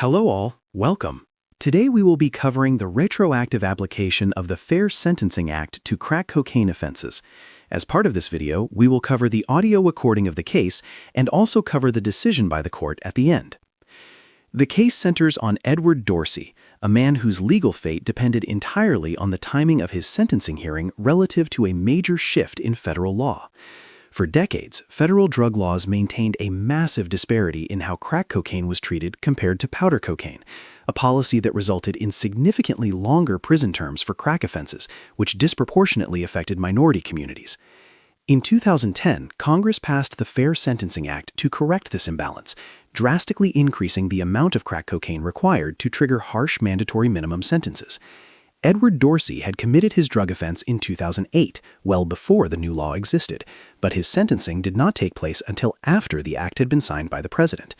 Hello all, welcome. Today we will be covering the retroactive application of the Fair Sentencing Act to crack cocaine offenses. As part of this video, we will cover the audio recording of the case and also cover the decision by the court at the end. The case centers on Edward Dorsey, a man whose legal fate depended entirely on the timing of his sentencing hearing relative to a major shift in federal law. For decades, federal drug laws maintained a massive disparity in how crack cocaine was treated compared to powder cocaine, a policy that resulted in significantly longer prison terms for crack offenses, which disproportionately affected minority communities. In 2010, Congress passed the Fair Sentencing Act to correct this imbalance, drastically increasing the amount of crack cocaine required to trigger harsh mandatory minimum sentences. Edward Dorsey had committed his drug offense in 2008, well before the new law existed, but his sentencing did not take place until after the act had been signed by the president.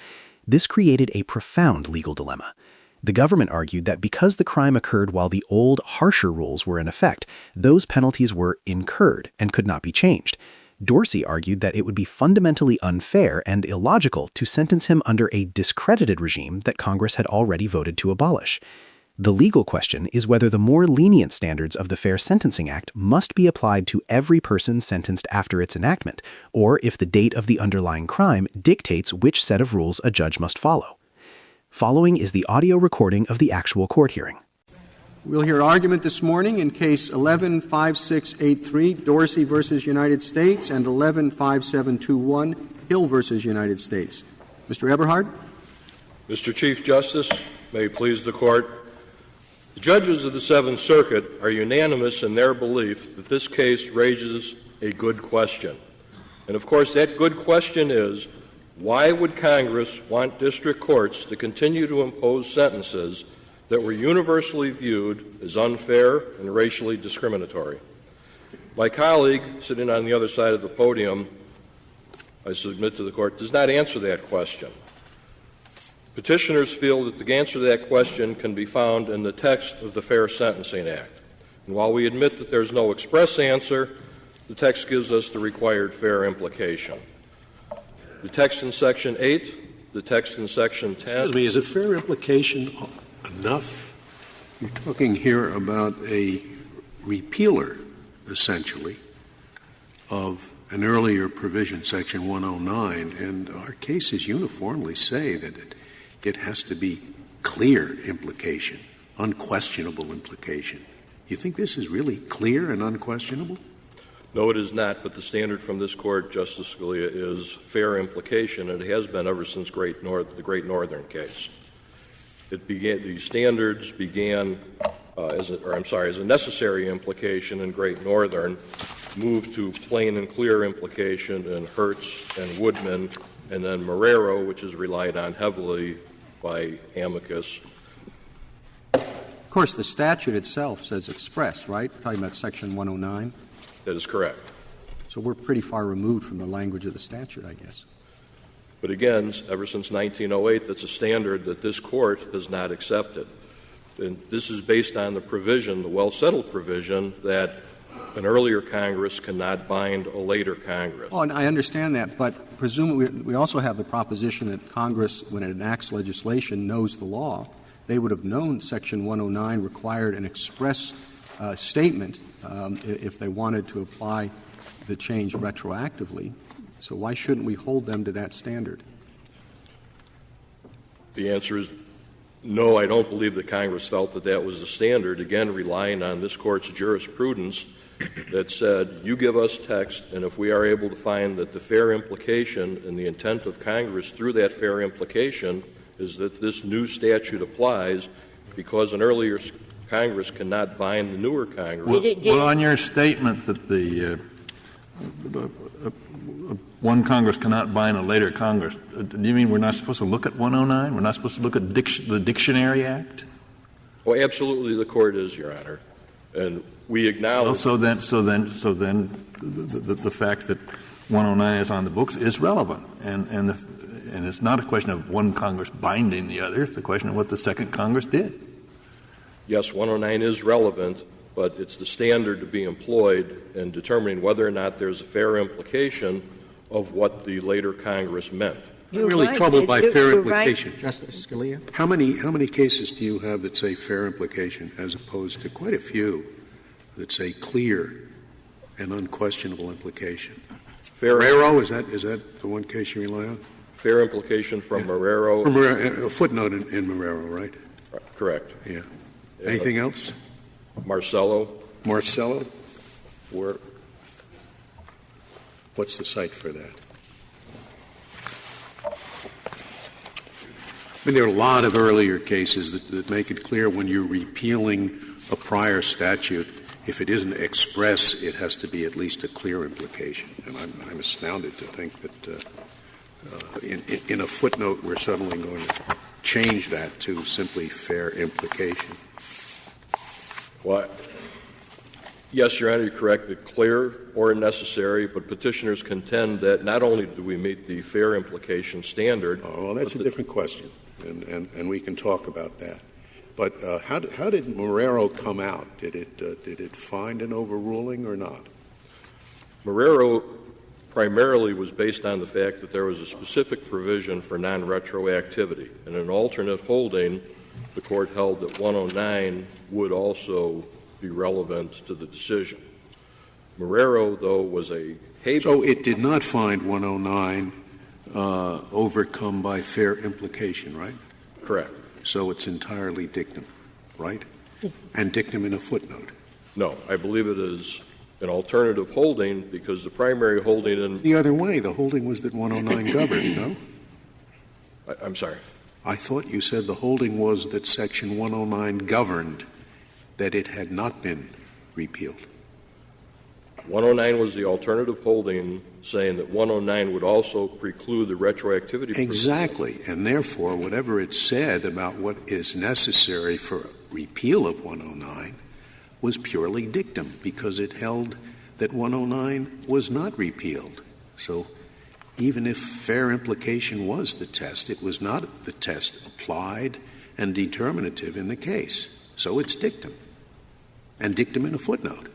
This created a profound legal dilemma. The government argued that because the crime occurred while the old, harsher rules were in effect, those penalties were incurred and could not be changed. Dorsey argued that it would be fundamentally unfair and illogical to sentence him under a discredited regime that Congress had already voted to abolish. The legal question is whether the more lenient standards of the Fair Sentencing Act must be applied to every person sentenced after its enactment, or if the date of the underlying crime dictates which set of rules a judge must follow. Following is the audio recording of the actual court hearing. We'll hear argument this morning in Case 11-5683, Dorsey v. United States, and 11-5721, Hill v. United States. Mr. Eberhard. Mr. Chief Justice, may it please the Court. The judges of the Seventh Circuit are unanimous in their belief that this case raises a good question. And, of course, that good question is, why would Congress want district courts to continue to impose sentences that were universally viewed as unfair and racially discriminatory? My colleague, sitting on the other side of the podium, I submit to the Court, does not answer that question. Petitioners feel that the answer to that question can be found in the text of the Fair Sentencing Act. And while we admit that there's no express answer, the text gives us the required fair implication. The text in Section 8, the text in Section 10. Excuse me, is a fair implication enough? You're talking here about a repealer, essentially, of an earlier provision, Section 109, and our cases uniformly say that it has to be clear implication, unquestionable implication. You think this is really clear and unquestionable? No, it is not, but the standard from this Court, Justice Scalia, is fair implication, and it has been ever since the Great Northern case. The standards began as a necessary implication in Great Northern, moved to plain and clear implication in Hertz and Woodman, and then Marrero, which is relied on heavily by amicus. Of course, the statute itself says express, right? We're talking about Section 109. That is correct. So we're pretty far removed from the language of the statute, I guess. But again, ever since 1908, that's a standard that this Court has not accepted. And this is based on the provision, the well-settled provision, that an earlier Congress cannot bind a later Congress. Oh, and I understand that, but presumably we also have the proposition that Congress, when it enacts legislation, knows the law. They would have known Section 109 required an express statement if they wanted to apply the change retroactively. So why shouldn't we hold them to that standard? The answer is no, I don't believe that Congress felt that that was the standard, again, relying on this Court's jurisprudence that said, you give us text, and if we are able to find that the fair implication and the intent of Congress through that fair implication is that this new statute applies because an earlier Congress cannot bind the newer Congress. Well, on your statement that the one Congress cannot bind a later Congress, do you mean we're not supposed to look at 109? We're not supposed to look at the Dictionary Act? Oh, absolutely, the Court is, Your Honor. And we acknowledge. Well, so then, the fact that 109 is on the books is relevant, and it's not a question of one Congress binding the other. It's a question of what the second Congress did. Yes, 109 is relevant, but it's the standard to be employed in determining whether or not there's a fair implication of what the later Congress meant. I'm really troubled by fair implication. Justice Scalia? How many cases do you have that say fair implication as opposed to quite a few that say clear and unquestionable implication? Marrero, is that the one case you rely on? Fair implication from Marrero. From Marrero, a footnote in Marrero, right? Correct. Yeah. Anything else? Marcello. What's the cite for that? I mean, there are a lot of earlier cases that make it clear when you're repealing a prior statute, if it isn't express, it has to be at least a clear implication. And I'm astounded to think that in a footnote we're suddenly going to change that to simply fair implication. Well, yes, Your Honor, you're correct that clear or necessary, but petitioners contend that not only do we meet the fair implication standard. Oh, well, that's a different question, and we can talk about that. But how did Marrero come out? Did it find an overruling or not? Marrero primarily was based on the fact that there was a specific provision for non-retroactivity. In an alternate holding, the Court held that 109 would also be relevant to the decision. Marrero, though, was a habeas. So it did not find 109 overcome by fair implication, right? Correct. So it's entirely dictum, right? And dictum in a footnote. No, I believe it is an alternative holding because the primary holding in the other way, the holding was that 109 governed, no? I'm sorry. I thought you said the holding was that Section 109 governed, that it had not been repealed. 109 was the alternative holding saying that 109 would also preclude the retroactivity. Exactly. And therefore, whatever it said about what is necessary for repeal of 109 was purely dictum because it held that 109 was not repealed. So even if fair implication was the test, it was not the test applied and determinative in the case. So it's dictum. And dictum in a footnote.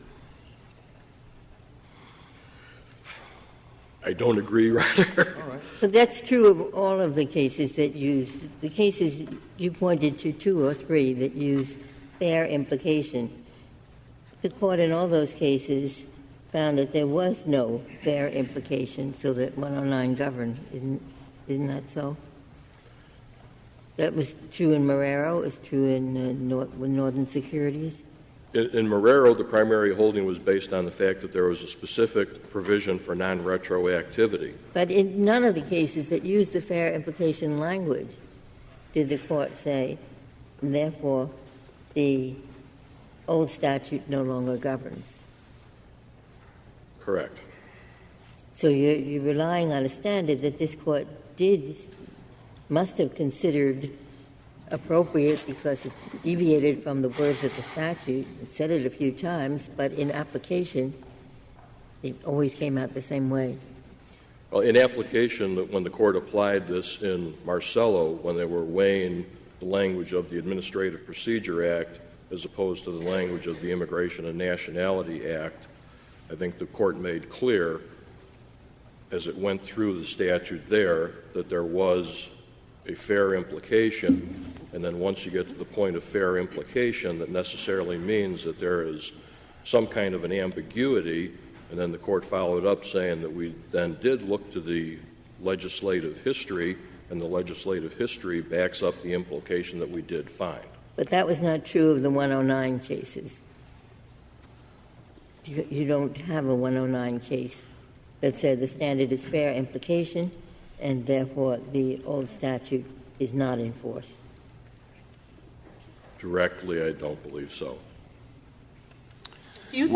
I don't agree, Ryder. All right. But that's true of all of the cases that use — the cases you pointed to 2 or 3 that use fair implication. The Court in all those cases found that there was no fair implication, so that 109 governed. Isn't that so? That was true in Marrero. It's true in Northern Securities. In Marrero, the primary holding was based on the fact that there was a specific provision for non-retroactivity. But in none of the cases that used the fair implication language did the Court say, and therefore, the old statute no longer governs. Correct. So you're relying on a standard that this Court must have considered appropriate because it deviated from the words of the statute. It said it a few times, but in application, it always came out the same way. Well, in application, when the Court applied this in Marcello, when they were weighing the language of the Administrative Procedure Act as opposed to the language of the Immigration and Nationality Act, I think the Court made clear, as it went through the statute there, that there was a fair implication, and then once you get to the point of fair implication, that necessarily means that there is some kind of an ambiguity, and then the Court followed up saying that we then did look to the legislative history, and the legislative history backs up the implication that we did find. But that was not true of the 109 cases. You don't have a 109 case that said the standard is fair implication, and therefore the old statute is not in force. Directly, I don't believe so. Do you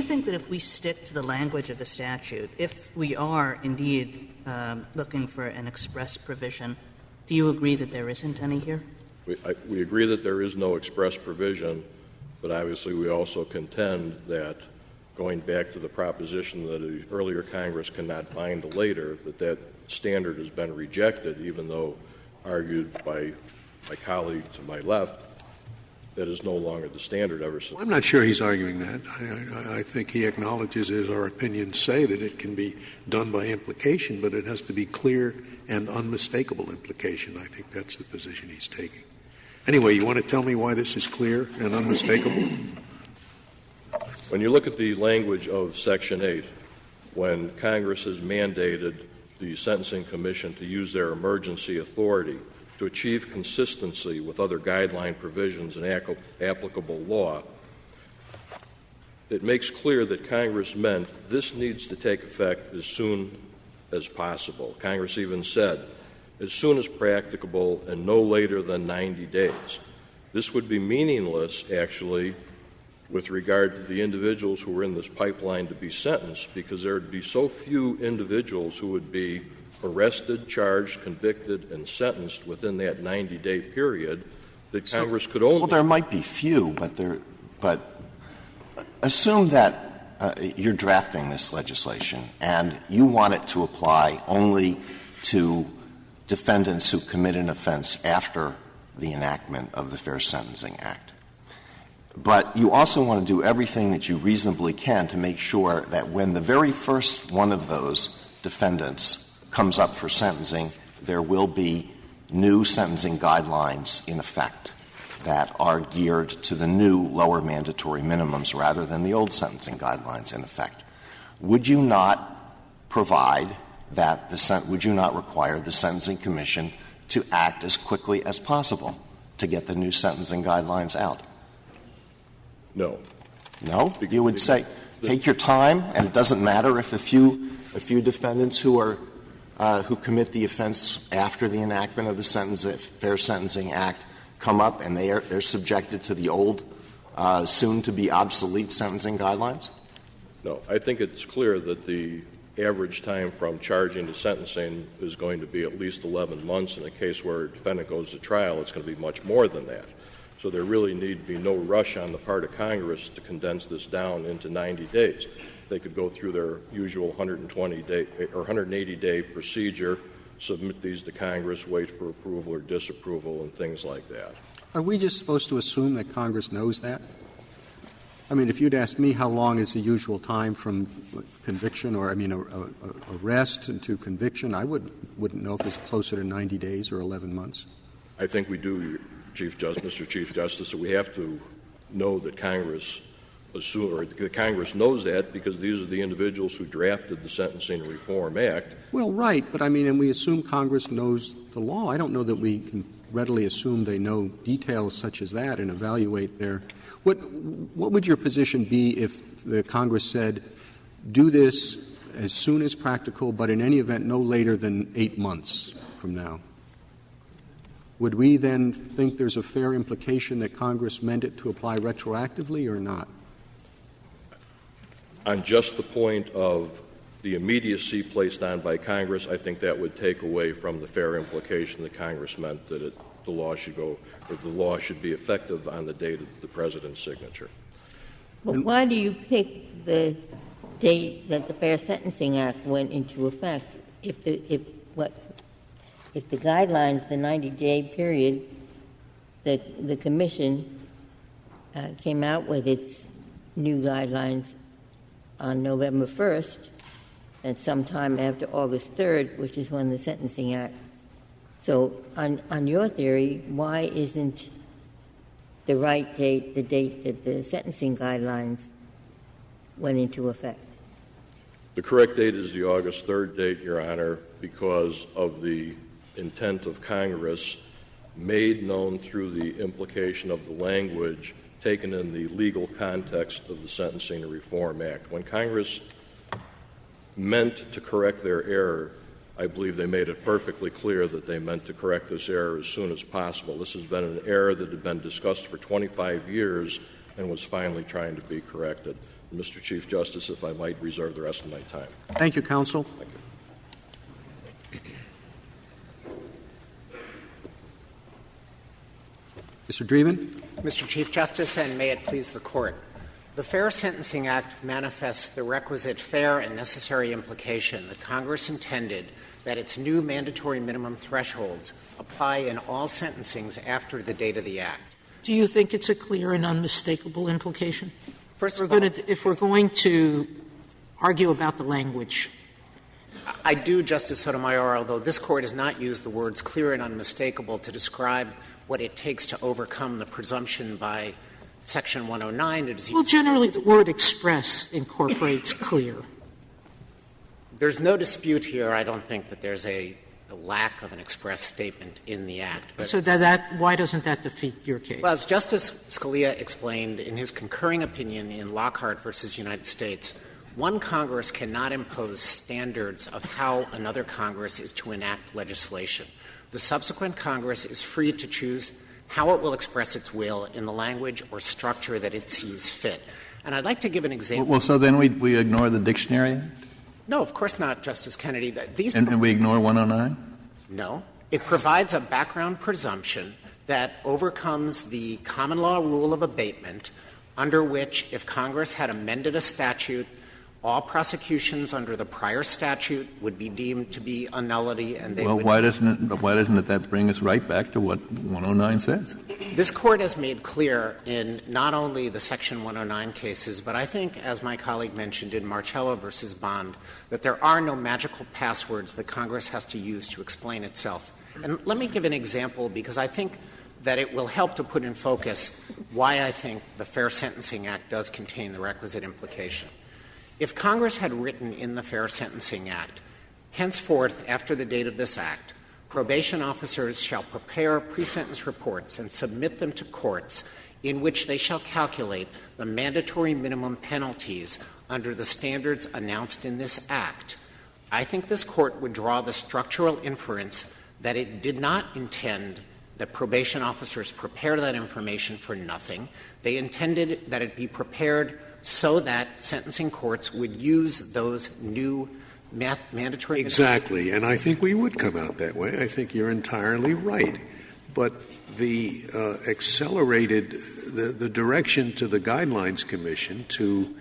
think that if we stick to the language of the statute, if we are indeed looking for an express provision, do you agree that there isn't any here? We agree that there is no express provision, but obviously we also contend that, going back to the proposition that an earlier Congress cannot bind the later, that standard has been rejected, even though argued by my colleague to my left that is no longer the standard ever since. Well, I'm not sure he's arguing that. I think he acknowledges, as our opinions say, that it can be done by implication, but it has to be clear and unmistakable implication. I think that's the position he's taking. Anyway, you want to tell me why this is clear and unmistakable? When you look at the language of Section 8, when Congress has mandated the Sentencing Commission to use their emergency authority to achieve consistency with other guideline provisions in applicable law, it makes clear that Congress meant this needs to take effect as soon as possible. Congress even said, as soon as practicable and no later than 90 days. This would be meaningless, actually, with regard to the individuals who were in this pipeline to be sentenced, because there would be so few individuals who would be arrested, charged, convicted, and sentenced within that 90-day period that Congress could only... Well, there might be few, but assume that you're drafting this legislation and you want it to apply only to defendants who commit an offense after the enactment of the Fair Sentencing Act. But you also want to do everything that you reasonably can to make sure that when the very first one of those defendants comes up for sentencing, there will be new sentencing guidelines in effect that are geared to the new lower mandatory minimums rather than the old sentencing guidelines in effect. Would you not provide that would you not require the Sentencing Commission to act as quickly as possible to get the new sentencing guidelines out? No. No? You would say, take your time, and it doesn't matter if a few defendants who commit the offense after the enactment of the Fair Sentencing Act come up and they're subjected to the old, soon-to-be obsolete sentencing guidelines? No. I think it's clear that the average time from charging to sentencing is going to be at least 11 months. In a case where a defendant goes to trial, it's going to be much more than that. So there really need to be no rush on the part of Congress to condense this down into 90 days. They could go through their usual 120-day or 180-day procedure, submit these to Congress, wait for approval or disapproval, and things like that. Are we just supposed to assume that Congress knows that? I mean, if you'd asked me how long is the usual time from conviction or, arrest to conviction, I wouldn't know if it's closer to 90 days or 11 months. I think we do, Mr. Chief Justice, that we have to know that Congress Congress knows that because these are the individuals who drafted the Sentencing Reform Act. Well, right, but and we assume Congress knows the law. I don't know that we can readily assume they know details such as that and evaluate their — What would your position be if the Congress said, do this as soon as practical, but in any event no later than 8 months from now? Would we then think there's a fair implication that Congress meant it to apply retroactively or not? On just the point of the immediacy placed on by Congress, I think that would take away from the fair implication that Congress meant that the law should be effective on the date of the President's signature. But why do you pick the date that the Fair Sentencing Act went into effect? If the guidelines, the 90-day period, the Commission came out with its new guidelines on November 1st, and sometime after August 3rd, which is when the Sentencing Act. So on your theory, why isn't the right date the date that the sentencing guidelines went into effect? The correct date is the August 3rd date, Your Honor, because of the intent of Congress made known through the implication of the language taken in the legal context of the Sentencing Reform Act. When Congress meant to correct their error, I believe they made it perfectly clear that they meant to correct this error as soon as possible. This has been an error that had been discussed for 25 years and was finally trying to be corrected. Mr. Chief Justice, if I might reserve the rest of my time. Thank you, counsel. Thank you. Mr. Dreeben. Mr. Chief Justice, and may it please the Court. The Fair Sentencing Act manifests the requisite fair and necessary implication that Congress intended that its new mandatory minimum thresholds apply in all sentencings after the date of the Act. Do you think it's a clear and unmistakable implication? First of all, if we're going to argue about the language. I do, Justice Sotomayor, although this Court has not used the words clear and unmistakable to describe what it takes to overcome the presumption by Section 109. It is well, generally the word express incorporates clear. There's no dispute here, I don't think, that there's a lack of an express statement in the Act. But so why doesn't that defeat your case? Well, as Justice Scalia explained in his concurring opinion in Lockhart v. United States, one Congress cannot impose standards of how another Congress is to enact legislation. The subsequent Congress is free to choose how it will express its will in the language or structure that it sees fit. And I'd like to give an example. Well, so then we ignore the dictionary? No, of course not, Justice Kennedy. And we ignore 109? No. It provides a background presumption that overcomes the common law rule of abatement, under which if Congress had amended a statute, all prosecutions under the prior statute would be deemed to be a nullity, and they would. Why doesn't that bring us right back to what 109 says? This Court has made clear in not only the Section 109 cases, but I think, as my colleague mentioned in Marcello v. Bond, that there are no magical passwords that Congress has to use to explain itself. And let me give an example, because I think that it will help to put in focus why I think the Fair Sentencing Act does contain the requisite implication. If Congress had written in the Fair Sentencing Act, henceforth, after the date of this Act, probation officers shall prepare pre-sentence reports and submit them to courts in which they shall calculate the mandatory minimum penalties under the standards announced in this Act, I think this Court would draw the structural inference that it did not intend that probation officers prepare that information for nothing. They intended that it be prepared so that sentencing courts would use those new mandatory. Exactly, and I think we would come out that way. I think you're entirely right. But the the direction to the Guidelines Commission to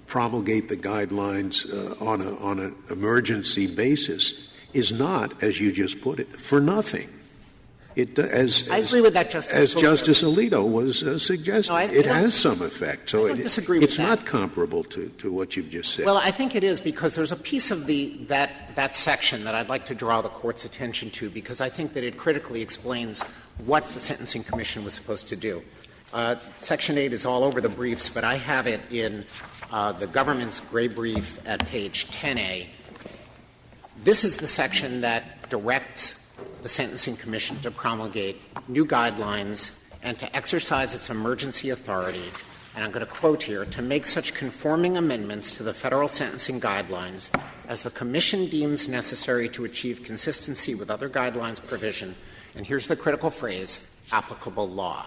promulgate the guidelines on an emergency basis is not, as you just put it, for nothing. I agree with that, Justice Scalia. Justice Alito was suggesting. It has some effect. So I don't disagree with it's not comparable to what you've just said. Well, I think it is, because there's a piece of that section that I'd like to draw the Court's attention to, because I think that it critically explains what the Sentencing Commission was supposed to do. Section 8 is all over the briefs, but I have it in the government's gray brief at page 10A. This is the section that directs the Sentencing Commission to promulgate new guidelines and to exercise its emergency authority, and I'm going to quote here, to make such conforming amendments to the federal sentencing guidelines as the Commission deems necessary to achieve consistency with other guidelines provision, and here's the critical phrase, applicable law.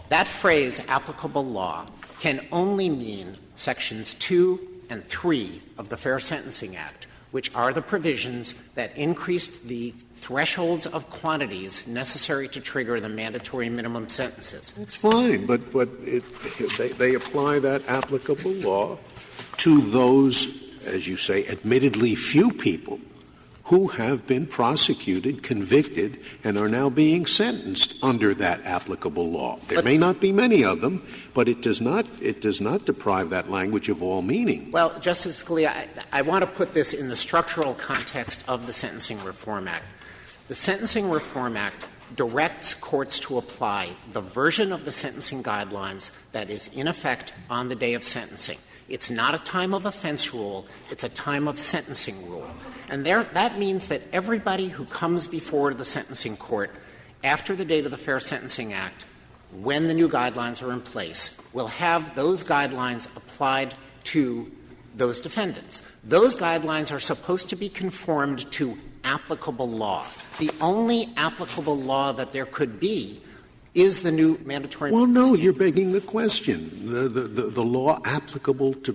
That phrase, applicable law, can only mean Sections 2 and 3 of the Fair Sentencing Act, which are the provisions that increased the thresholds of quantities necessary to trigger the mandatory minimum sentences. It's fine, but they apply that applicable law to those, as you say, admittedly few people who have been prosecuted, convicted, and are now being sentenced under that applicable law. There may not be many of them, but it does not deprive that language of all meaning. Well, Justice Scalia, I want to put this in the structural context of the Sentencing Reform Act. The Sentencing Reform Act directs courts to apply the version of the sentencing guidelines that is in effect on the day of sentencing. It's not a time of offense rule. It's a time of sentencing rule. And that means that everybody who comes before the sentencing court after the date of the Fair Sentencing Act, when the new guidelines are in place, will have those guidelines applied to those defendants. Those guidelines are supposed to be conformed to applicable law. The only applicable law that there could be is the new mandatory. Well, no, you're begging the question. The law applicable to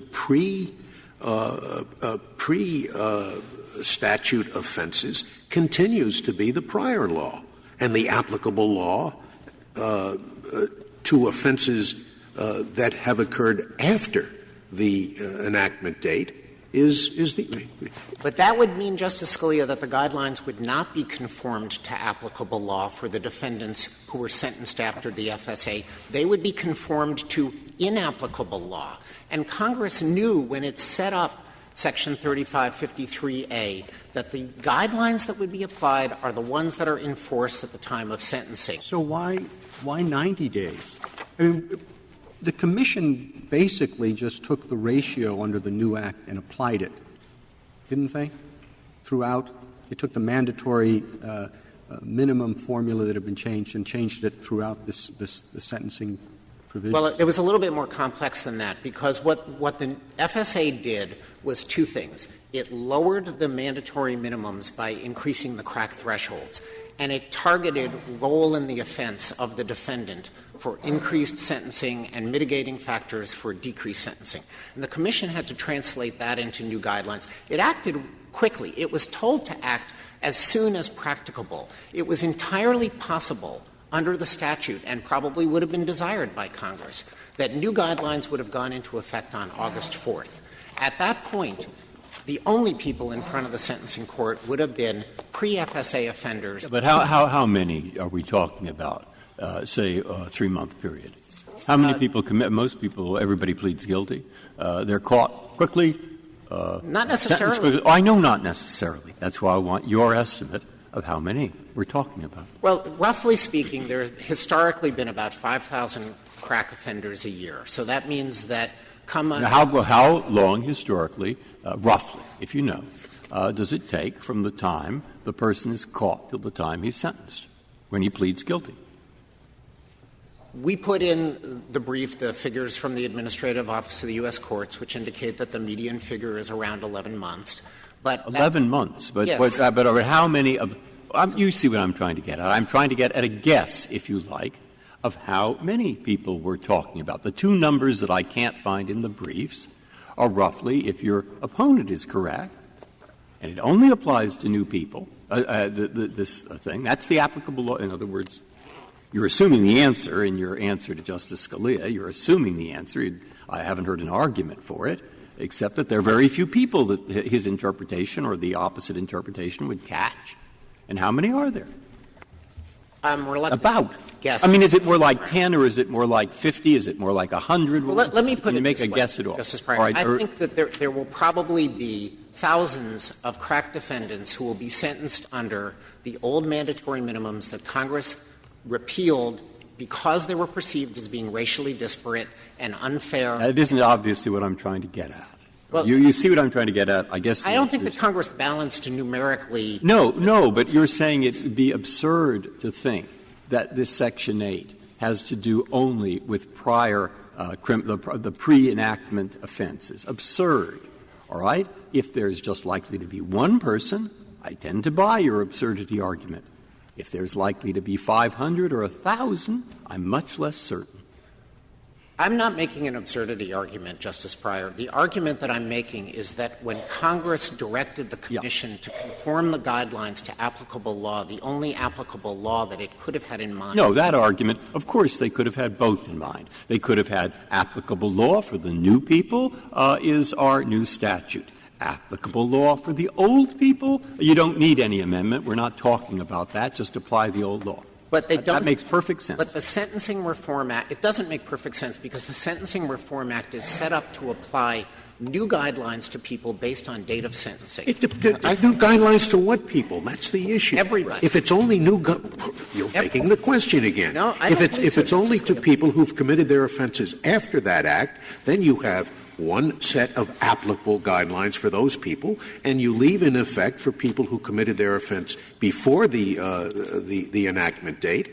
statute offenses continues to be the prior law, and the applicable law to offenses that have occurred after the enactment date is the — But that would mean, Justice Scalia, that the guidelines would not be conformed to applicable law for the defendants who were sentenced after the FSA. They would be conformed to inapplicable law. And Congress knew when it set up Section 3553A that the guidelines that would be applied are the ones that are in force at the time of sentencing. So why 90 days? I mean, the Commission basically just took the ratio under the new Act and applied it, didn't they, throughout? They took the mandatory minimum formula that had been changed and changed it throughout the sentencing provision. Well, it was a little bit more complex than that, because what the FSA did was two things. It lowered the mandatory minimums by increasing the crack thresholds, and it targeted role in the offense of the defendant for increased sentencing and mitigating factors for decreased sentencing. And the Commission had to translate that into new guidelines. It acted quickly. It was told to act as soon as practicable. It was entirely possible under the statute, and probably would have been desired by Congress, that new guidelines would have gone into effect on August 4th. At that point, the only people in front of the sentencing court would have been pre-FSA offenders. Yeah, but how many are we talking about, say, a 3-month period? How many people commit? Most people, everybody pleads guilty. They're caught quickly. Not necessarily. Quickly. Oh, I know not necessarily. That's why I want your estimate of how many we're talking about. Well, roughly speaking, there's historically been about 5,000 crack offenders a year. So that means that how long historically, roughly, if you know, does it take from the time the person is caught till the time he's sentenced, when he pleads guilty? We put in the brief the figures from the Administrative Office of the U.S. Courts, which indicate that the median figure is around 11 months. But 11 months. But, yes. but over how many of you see what I'm trying to get at. I'm trying to get at a guess, if you like, of how many people we're talking about. The two numbers that I can't find in the briefs are roughly, if your opponent is correct, and it only applies to new people, this thing, that's the applicable law. In other words, you're assuming the answer in your answer to Justice Scalia. You're assuming the answer. I haven't heard an argument for it, except that there are very few people that his interpretation or the opposite interpretation would catch. And how many are there? I'm reluctant. About. Yes. I mean, is it more like 10 or is it more like 50? Is it more like 100? Well, let me put Can it you make this a way, guess at all? Justice Breyer. All right, I think that there will probably be thousands of crack defendants who will be sentenced under the old mandatory minimums that Congress repealed because they were perceived as being racially disparate and unfair. That isn't obviously what I'm trying to get at. Well, you see what I'm trying to get at, I guess. I don't think that Congress balanced numerically. No, but you're saying it would be absurd to think that this Section 8 has to do only with prior the pre-enactment offenses. Absurd, all right? If there's just likely to be one person, I tend to buy your absurdity argument. If there's likely to be 500 or 1,000, I'm much less certain. I'm not making an absurdity argument, Justice Breyer. The argument that I'm making is that when Congress directed the Commission to conform the guidelines to applicable law, the only applicable law that it could have had in mind. No, that argument, of course, they could have had both in mind. They could have had applicable law for the new people is our new statute. Applicable law for the old people, you don't need any amendment. We're not talking about that. Just apply the old law. But they don't. That makes perfect sense. But the Sentencing Reform Act, it doesn't make perfect sense because the Sentencing Reform Act is set up to apply new guidelines to people based on date of sentencing. New guidelines to what people? That's the issue. Everybody. If it's only you're making the question again. No, I if don't think it's only to people who've committed their offenses after that act, then you have one set of applicable guidelines for those people, and you leave in effect for people who committed their offense before the enactment date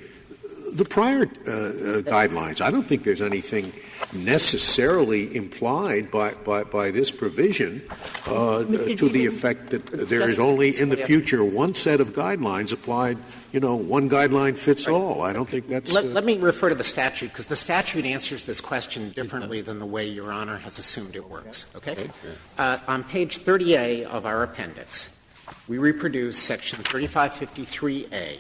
the prior guidelines. I don't think there's anything necessarily implied by this provision to the effect that there is only in the future one set of guidelines applied, one guideline fits all. I don't think that's Let me refer to the statute, because the statute answers this question differently than the way Your Honor has assumed it works. Okay? On page 30A of our appendix, we reproduce section 3553A.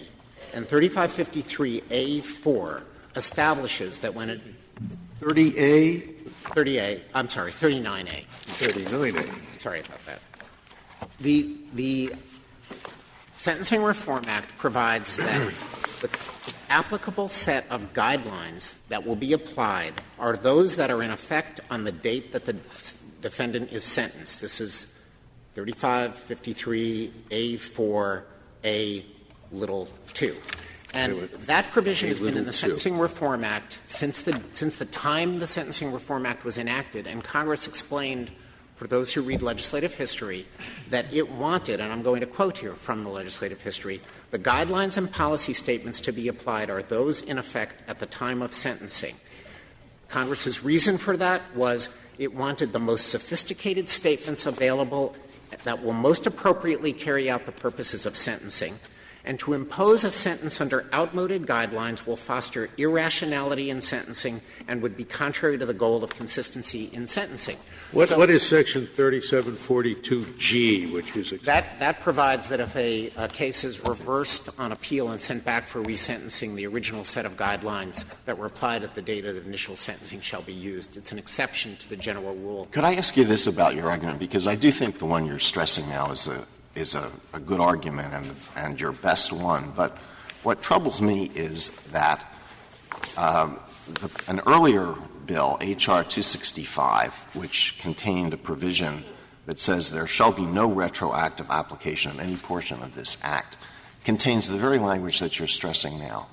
And 3553A4 establishes that when it 30A, 30A. I'm sorry, 39A. 39A. Sorry about that. The Sentencing Reform Act provides that the applicable set of guidelines that will be applied are those that are in effect on the date that the defendant is sentenced. This is 3553A4A little 2. And that provision has been in the Sentencing Reform Act since the time the Sentencing Reform Act was enacted, and Congress explained, for those who read legislative history, that it wanted, and I'm going to quote here from the legislative history, the guidelines and policy statements to be applied are those in effect at the time of sentencing. Congress's reason for that was it wanted the most sophisticated statements available that will most appropriately carry out the purposes of sentencing, and to impose a sentence under outmoded guidelines will foster irrationality in sentencing and would be contrary to the goal of consistency in sentencing. What is Section 3742G, which is that provides that if a case is reversed on appeal and sent back for resentencing, the original set of guidelines that were applied at the date of the initial sentencing shall be used. It's an exception to the general rule. Could I ask you this about your argument? Because I do think the one you're stressing now is a good argument and your best one. But what troubles me is that an earlier bill, H.R. 265, which contained a provision that says there shall be no retroactive application of any portion of this Act, contains the very language that you're stressing now.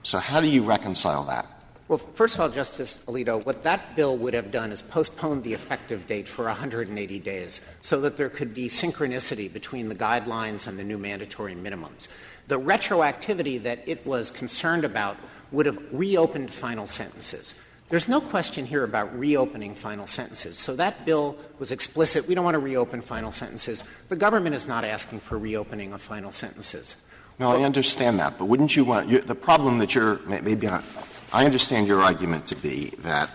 So how do you reconcile that? Well, first of all, Justice Alito, what that bill would have done is postpone the effective date for 180 days so that there could be synchronicity between the guidelines and the new mandatory minimums. The retroactivity that it was concerned about would have reopened final sentences. There's no question here about reopening final sentences. So that bill was explicit. We don't want to reopen final sentences. The government is not asking for reopening of final sentences. No, I understand that. But wouldn't you want — the problem that you're maybe not — I understand your argument to be that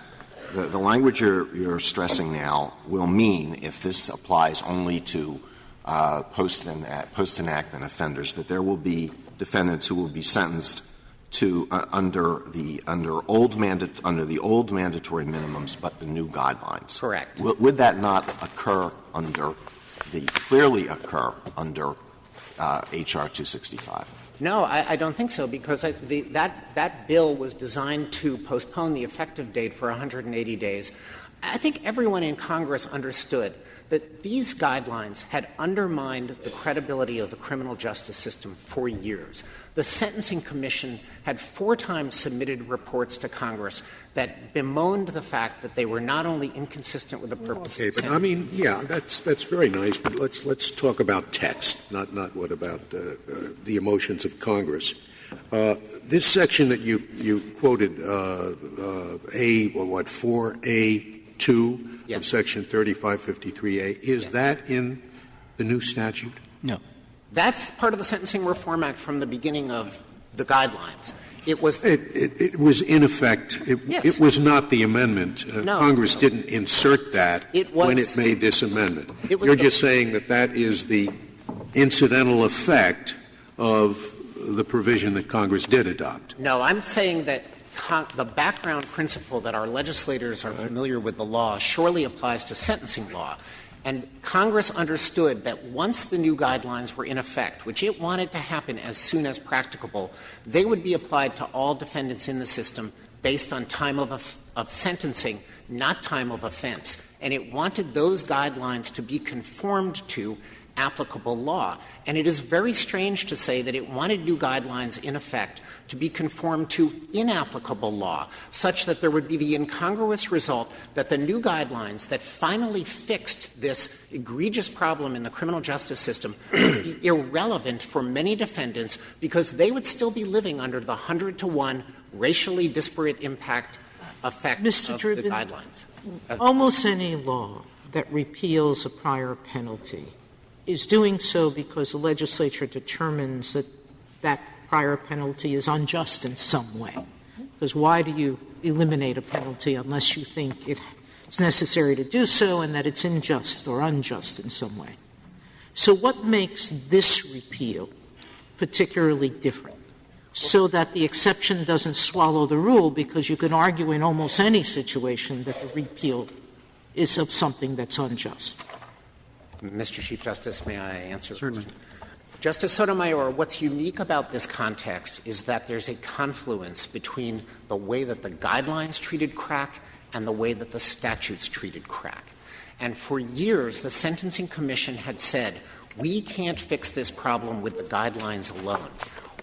the language you're stressing now will mean, if this applies only to post-enactment offenders, that there will be defendants who will be sentenced to under the old mandatory minimums, but the new guidelines. Correct. Would that not clearly occur under H.R. 265? No, I don't think so, because that bill was designed to postpone the effective date for 180 days. I think everyone in Congress understood that these guidelines had undermined the credibility of the criminal justice system for years. The Sentencing Commission had 4 times submitted reports to Congress that bemoaned the fact that they were not only inconsistent with the purpose of but I mean, yeah, that's very nice, but let's talk about text, not what about the emotions of Congress. This section that you quoted, 4A2 yes. of Section 3553A, is that in the new statute? No. That's part of the Sentencing Reform Act from the beginning of the guidelines. It was in effect. Yes. It was not the amendment. No, Congress didn't insert that when it made this amendment. You're just saying that is the incidental effect of the provision that Congress did adopt. No, I'm saying that the background principle that our legislators are familiar with the law surely applies to sentencing law. And Congress understood that once the new guidelines were in effect, which it wanted to happen as soon as practicable, they would be applied to all defendants in the system based on time of sentencing, not time of offense. And it wanted those guidelines to be conformed to applicable law. And it is very strange to say that it wanted new guidelines in effect to be conformed to inapplicable law, such that there would be the incongruous result that the new guidelines that finally fixed this egregious problem in the criminal justice system would be irrelevant for many defendants because they would still be living under the 100-to-1 racially disparate impact effect Mr. of Driven, the guidelines. Almost any law that repeals a prior penalty is doing so because the legislature determines that that prior penalty is unjust in some way. Because why do you eliminate a penalty unless you think it's necessary to do so and that it's unjust or unjust in some way? So what makes this repeal particularly different? so that the exception doesn't swallow the rule, because you can argue in almost any situation that the repeal is of something that's unjust. Mr. Chief Justice, may I answer? Certainly. Justice Sotomayor, what's unique about this context is that there's a confluence between the way that the guidelines treated crack and the way that the statutes treated crack. And for years, the Sentencing Commission had said, we can't fix this problem with the guidelines alone.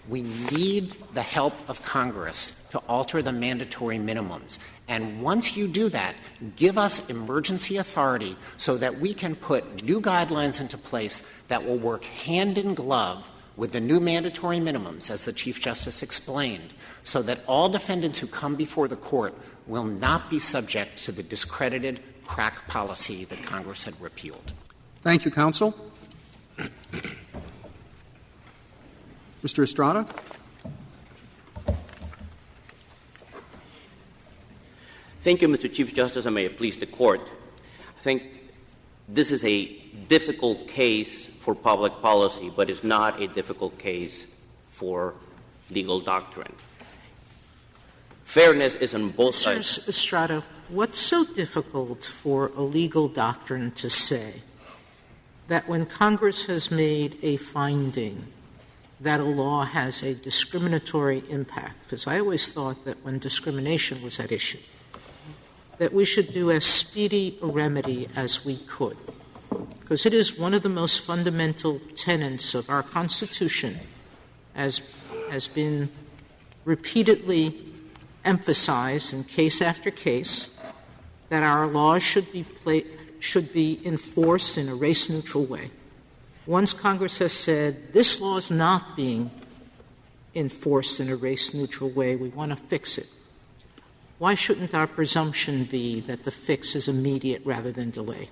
We need the help of Congress to alter the mandatory minimums. And once you do that, give us emergency authority so that we can put new guidelines into place that will work hand in glove with the new mandatory minimums, as the Chief Justice explained, so that all defendants who come before the court will not be subject to the discredited crack policy that Congress had repealed. Thank you, counsel. Mr. Estrada? Thank you, Mr. Chief Justice, and may it please the Court. I think this is a difficult case for public policy, but it's not a difficult case for legal doctrine. Fairness is on both sides. Mr. Estrada, what's so difficult for a legal doctrine to say that when Congress has made a finding that a law has a discriminatory impact, because I always thought that when discrimination was at issue, that we should do as speedy a remedy as we could, because it is one of the most fundamental tenets of our Constitution, as has been repeatedly emphasized in case after case, that our laws should be enforced in a race-neutral way. Once Congress has said this law is not being enforced in a race-neutral way, we want to fix it, why shouldn't our presumption be that the fix is immediate rather than delayed?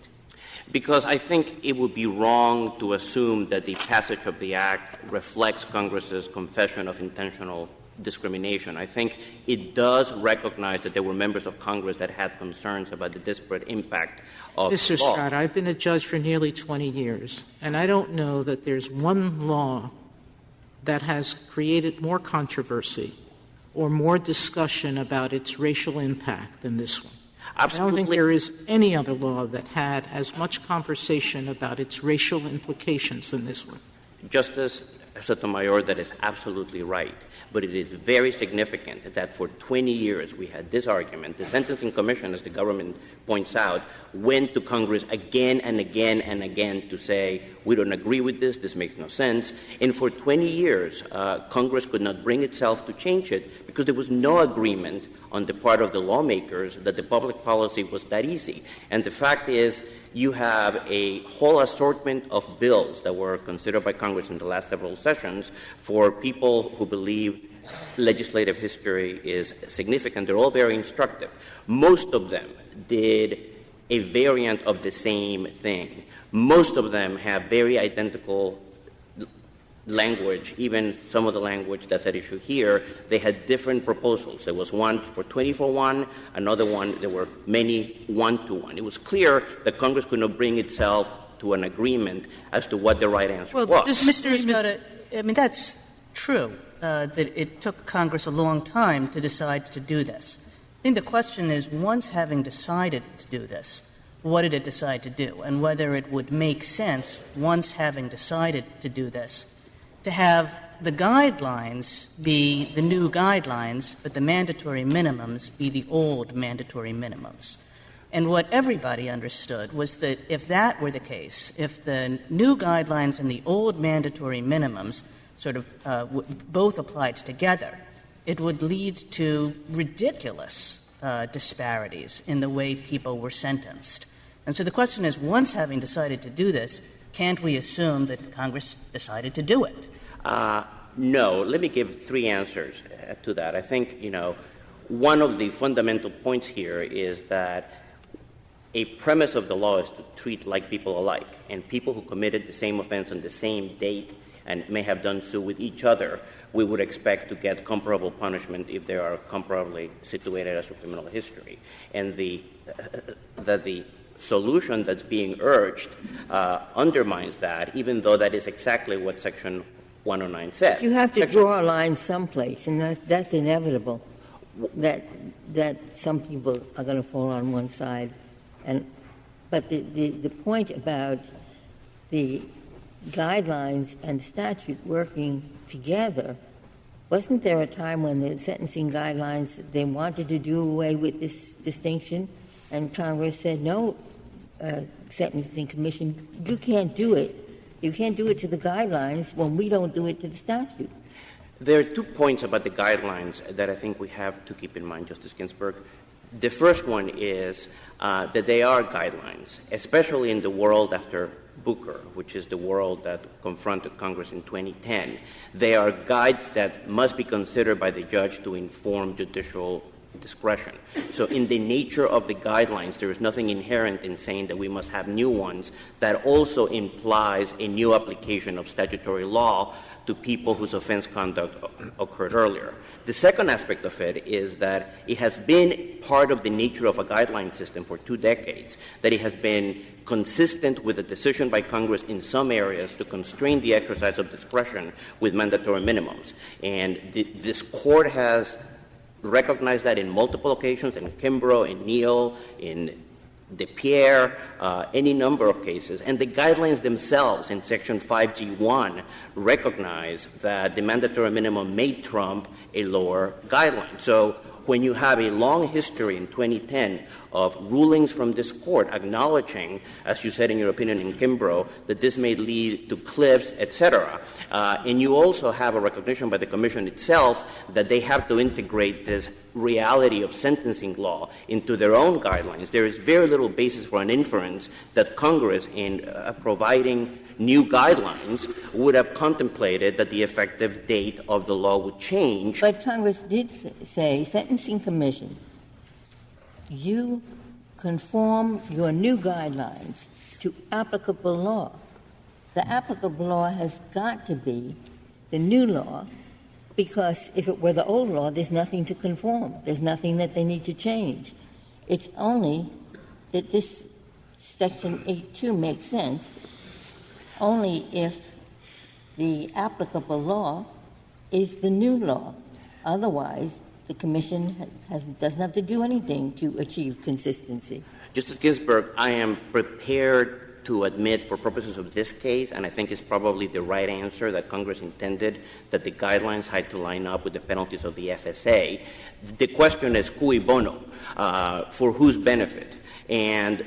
Because I think it would be wrong to assume that the passage of the Act reflects Congress's confession of intentional discrimination. I think it does recognize that there were members of Congress that had concerns about the disparate impact of the law. Mr. Estrada, I've been a judge for nearly 20 years, and I don't know that there's one law that has created more controversy or more discussion about its racial impact than this one. Absolutely. I don't think there is any other law that had as much conversation about its racial implications than this one. Justice Sotomayor, that is absolutely right. But it is very significant that for 20 years we had this argument. The Sentencing Commission, as the government points out, went to Congress again and again and again to say, we don't agree with this makes no sense. And for 20 years, Congress could not bring itself to change it because there was no agreement on the part of the lawmakers that the public policy was that easy. And the fact is, you have a whole assortment of bills that were considered by Congress in the last several sessions for people who believe legislative history is significant. They're all very instructive. Most of them did a variant of the same thing. Most of them have very identical language, even some of the language that's at issue here. They had different proposals. There was one for 24-1, another one, there were many 1-to-1. It was clear that Congress could not bring itself to an agreement as to what the right answer was. Mr. Estrada, I mean, that's true, that it took Congress a long time to decide to do this. I think the question is, once having decided to do this, what did it decide to do? And whether it would make sense, once having decided to do this, to have the guidelines be the new guidelines, but the mandatory minimums be the old mandatory minimums. And what everybody understood was that if that were the case, if the new guidelines and the old mandatory minimums sort of both applied together, it would lead to ridiculous disparities in the way people were sentenced. And so the question is, once having decided to do this, can't we assume that Congress decided to do it? No. Let me give three answers to that. I think, one of the fundamental points here is that a premise of the law is to treat like people alike. And people who committed the same offense on the same date and may have done so with each other, we would expect to get comparable punishment if they are comparably situated as to criminal history. And that the solution that's being urged undermines that, even though that is exactly what Section 109 says. You have to draw a line someplace, and that's inevitable, that some people are going to fall on one side. But the point about the guidelines and statute working together, wasn't there a time when the sentencing guidelines, they wanted to do away with this distinction, and Congress said, no, Sentencing Commission, you can't do it. You can't do it to the guidelines when we don't do it to the statute. There are 2 points about the guidelines that I think we have to keep in mind, Justice Ginsburg. The first one is that they are guidelines, especially in the world after Booker, which is the world that confronted Congress in 2010. They are guides that must be considered by the judge to inform judicial discretion. So in the nature of the guidelines, there is nothing inherent in saying that we must have new ones. That also implies a new application of statutory law to people whose offense conduct occurred earlier. The second aspect of it is that it has been part of the nature of a guideline system for 2 decades, that it has been consistent with a decision by Congress in some areas to constrain the exercise of discretion with mandatory minimums. And this Court has recognized that in multiple occasions, in Kimbrough, in Neal, in DePierre, any number of cases. And the guidelines themselves in Section 5G1 recognize that the mandatory minimum may trump a lower guideline. So when you have a long history in 2010 of rulings from this Court acknowledging, as you said in your opinion in Kimbrough, that this may lead to cliffs, et cetera, and you also have a recognition by the Commission itself that they have to integrate this reality of sentencing law into their own guidelines, there is very little basis for an inference that Congress, in providing new guidelines, would have contemplated that the effective date of the law would change. But Congress did say, Sentencing Commission, you conform your new guidelines to applicable law. The applicable law has got to be the new law, because if it were the old law, there's nothing to conform. There's nothing that they need to change. It's only that this Section 8.2 makes sense only if the applicable law is the new law. Otherwise, the Commission doesn't have to do anything to achieve consistency. Justice Ginsburg, I am prepared to admit for purposes of this case, and I think it's probably the right answer, that Congress intended that the guidelines had to line up with the penalties of the FSA. The question is cui bono, for whose benefit? And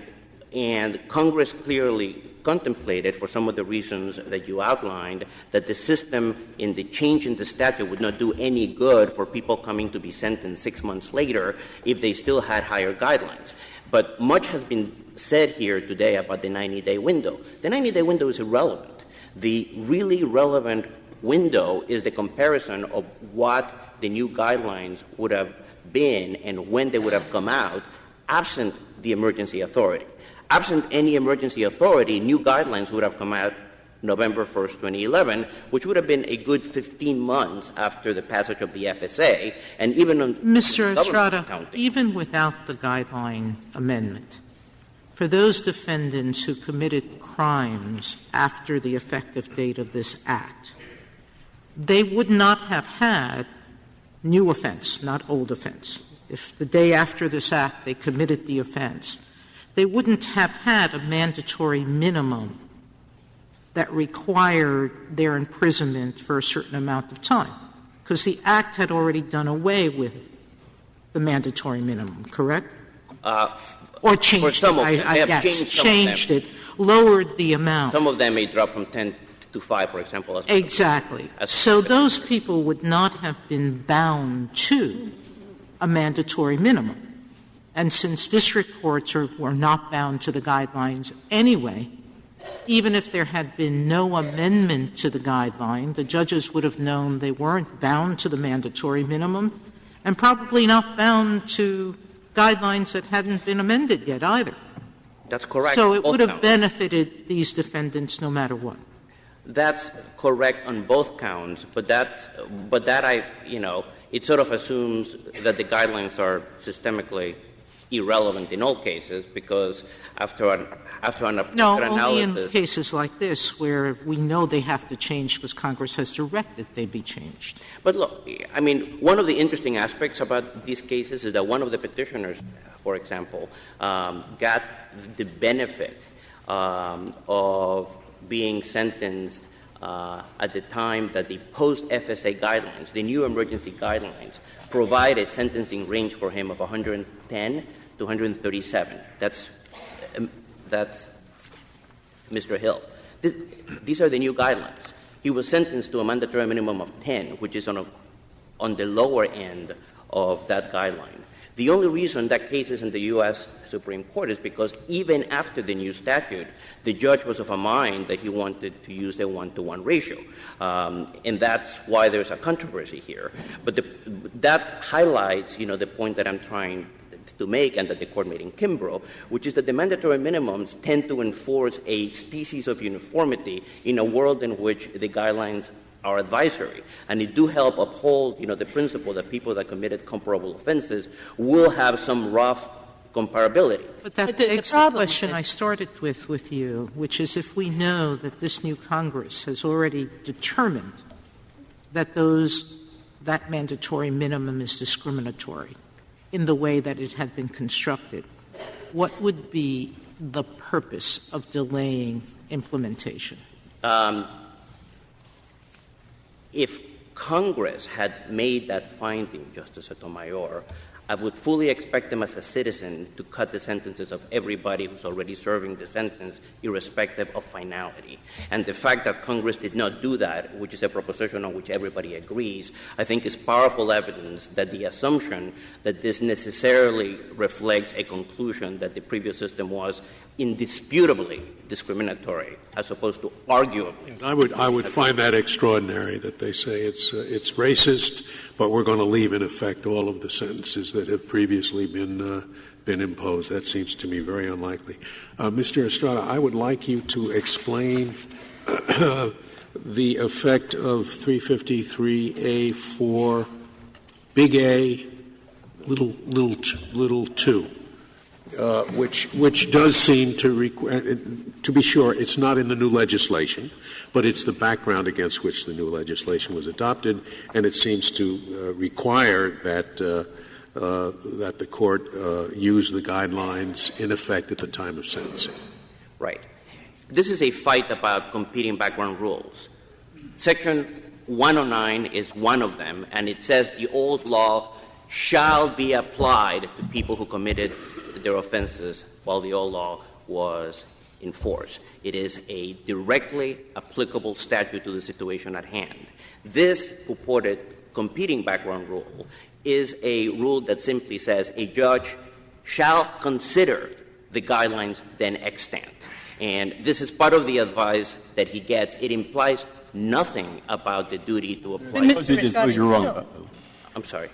Congress clearly contemplated, for some of the reasons that you outlined, that the system in the change in the statute would not do any good for people coming to be sentenced 6 months later if they still had higher guidelines. But much has been said here today about the 90-day window. The 90-day window is irrelevant. The really relevant window is the comparison of what the new guidelines would have been and when they would have come out, absent the emergency authority. Absent any emergency authority, new guidelines would have come out November 1st, 2011, which would have been a good 15 months after the passage of the FSA, and even on Mr. Estrada, even without the guideline amendment, for those defendants who committed crimes after the effective date of this Act, they would not have had new offense, not old offense. If the day after this Act they committed the offense, they wouldn't have had a mandatory minimum that required their imprisonment for a certain amount of time, because the Act had already done away with the mandatory minimum, correct? Or changed it. Changed it, lowered the amount. Some of them may drop from 10 to 5, for example. Exactly. So those people would not have been bound to a mandatory minimum. And since district courts were not bound to the guidelines anyway, even if there had been no amendment to the guideline, the judges would have known they weren't bound to the mandatory minimum and probably not bound to guidelines that hadn't been amended yet either. That's correct. So it would have benefited these defendants no matter what. That's correct on both counts, but it sort of assumes that the guidelines are systemically irrelevant in all cases because after an No, analysis. only in cases like this where we know they have to change because Congress has directed they be changed. But look, I mean, one of the interesting aspects about these cases is that one of the petitioners, for example, got the benefit of being sentenced at the time that the post-FSA guidelines, the new emergency guidelines, provide a sentencing range for him of 110 to 137. That's Mr. Hill. These are the new guidelines. He was sentenced to a mandatory minimum of 10, which is on the lower end of that guideline. The only reason that case is in the U.S. Supreme Court is because even after the new statute, the judge was of a mind that he wanted to use a 1-to-1 ratio. And that's why there's a controversy here. But that highlights, the point that I'm trying to make and that the Court made in Kimbrough, which is that the mandatory minimums tend to enforce a species of uniformity in a world in which the guidelines are advisory. And they do help uphold, the principle that people that committed comparable offenses will have some rough comparability. But that begs the question I started with you, which is if we know that this new Congress has already determined that that mandatory minimum is discriminatory in the way that it had been constructed, what would be the purpose of delaying implementation? If Congress had made that finding, Justice Sotomayor, I would fully expect them as a citizen to cut the sentences of everybody who's already serving the sentence, irrespective of finality. And the fact that Congress did not do that, which is a proposition on which everybody agrees, I think is powerful evidence that the assumption that this necessarily reflects a conclusion that the previous system was indisputably discriminatory, as opposed to arguably. I would find that extraordinary that they say it's racist, but we're going to leave in effect all of the sentences that have previously been imposed. That seems to me very unlikely. Mr. Estrada, I would like you to explain the effect of 353A4 big A little 2. Which does seem to be sure, it's not in the new legislation, but it's the background against which the new legislation was adopted, and it seems to require that the Court use the guidelines in effect at the time of sentencing. Right. This is a fight about competing background rules. Section 109 is one of them, and it says the old law shall be applied to people who committed their offenses while the old law was in force. It is a directly applicable statute to the situation at hand. This purported competing background rule is a rule that simply says a judge shall consider the guidelines then extant. And this is part of the advice that he gets. It implies nothing about the duty to apply. Suppose you're wrong about that. I'm sorry.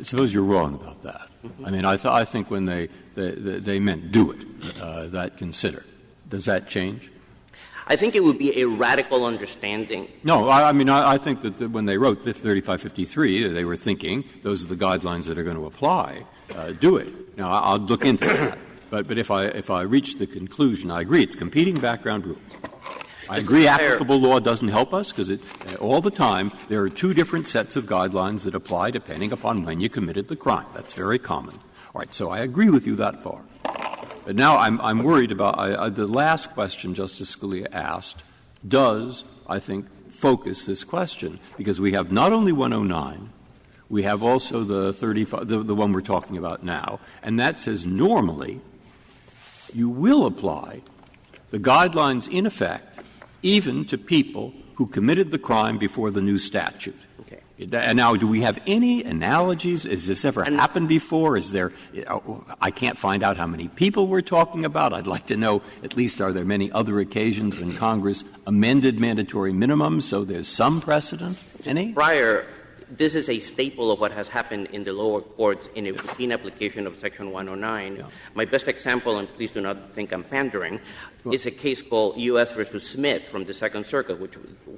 Suppose you're wrong about that. Mm-hmm. I mean, I think when they meant do it, that consider. Does that change? I think it would be a radical understanding. No, I think that when they wrote 3553, they were thinking those are the guidelines that are going to apply. Do it. Now, I'll look into that. But if I reach the conclusion, I agree, it's competing background rules. I agree applicable law doesn't help us because all the time there are two different sets of guidelines that apply depending upon when you committed the crime. That's very common. All right, so I agree with you that far. But now I'm worried about the last question Justice Scalia asked does, I think, focus this question, because we have not only 109, we have also the 35, the one we're talking about now, and that says normally you will apply the guidelines in effect even to people who committed the crime before the new statute. Okay. And now, do we have any analogies? Has this ever happened before? Is there — I can't find out how many people we're talking about. I'd like to know, at least, are there many other occasions when Congress amended mandatory minimums so there's some precedent? Any? Prior, this is a staple of what has happened in the lower courts in a routine application of Section 109. Yeah. My best example, and please do not think I'm pandering, is a case called U.S. versus Smith from the Second Circuit,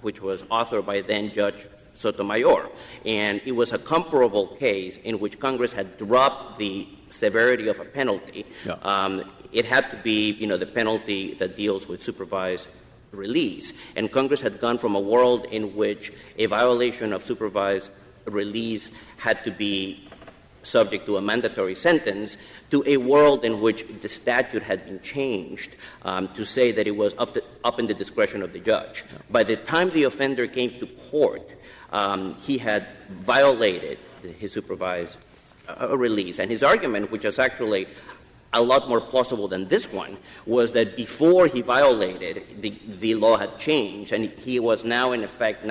which was authored by then Judge Sotomayor. And it was a comparable case in which Congress had dropped the severity of a penalty. Yeah. It had to be, the penalty that deals with supervised release. And Congress had gone from a world in which a violation of supervised release had to be subject to a mandatory sentence to a world in which the statute had been changed to say that it was up in the discretion of the judge. Yeah. By the time the offender came to court, he had violated his supervised release. And his argument, which is actually a lot more plausible than this one, was that before he violated, the law had changed, and he was now, in effect,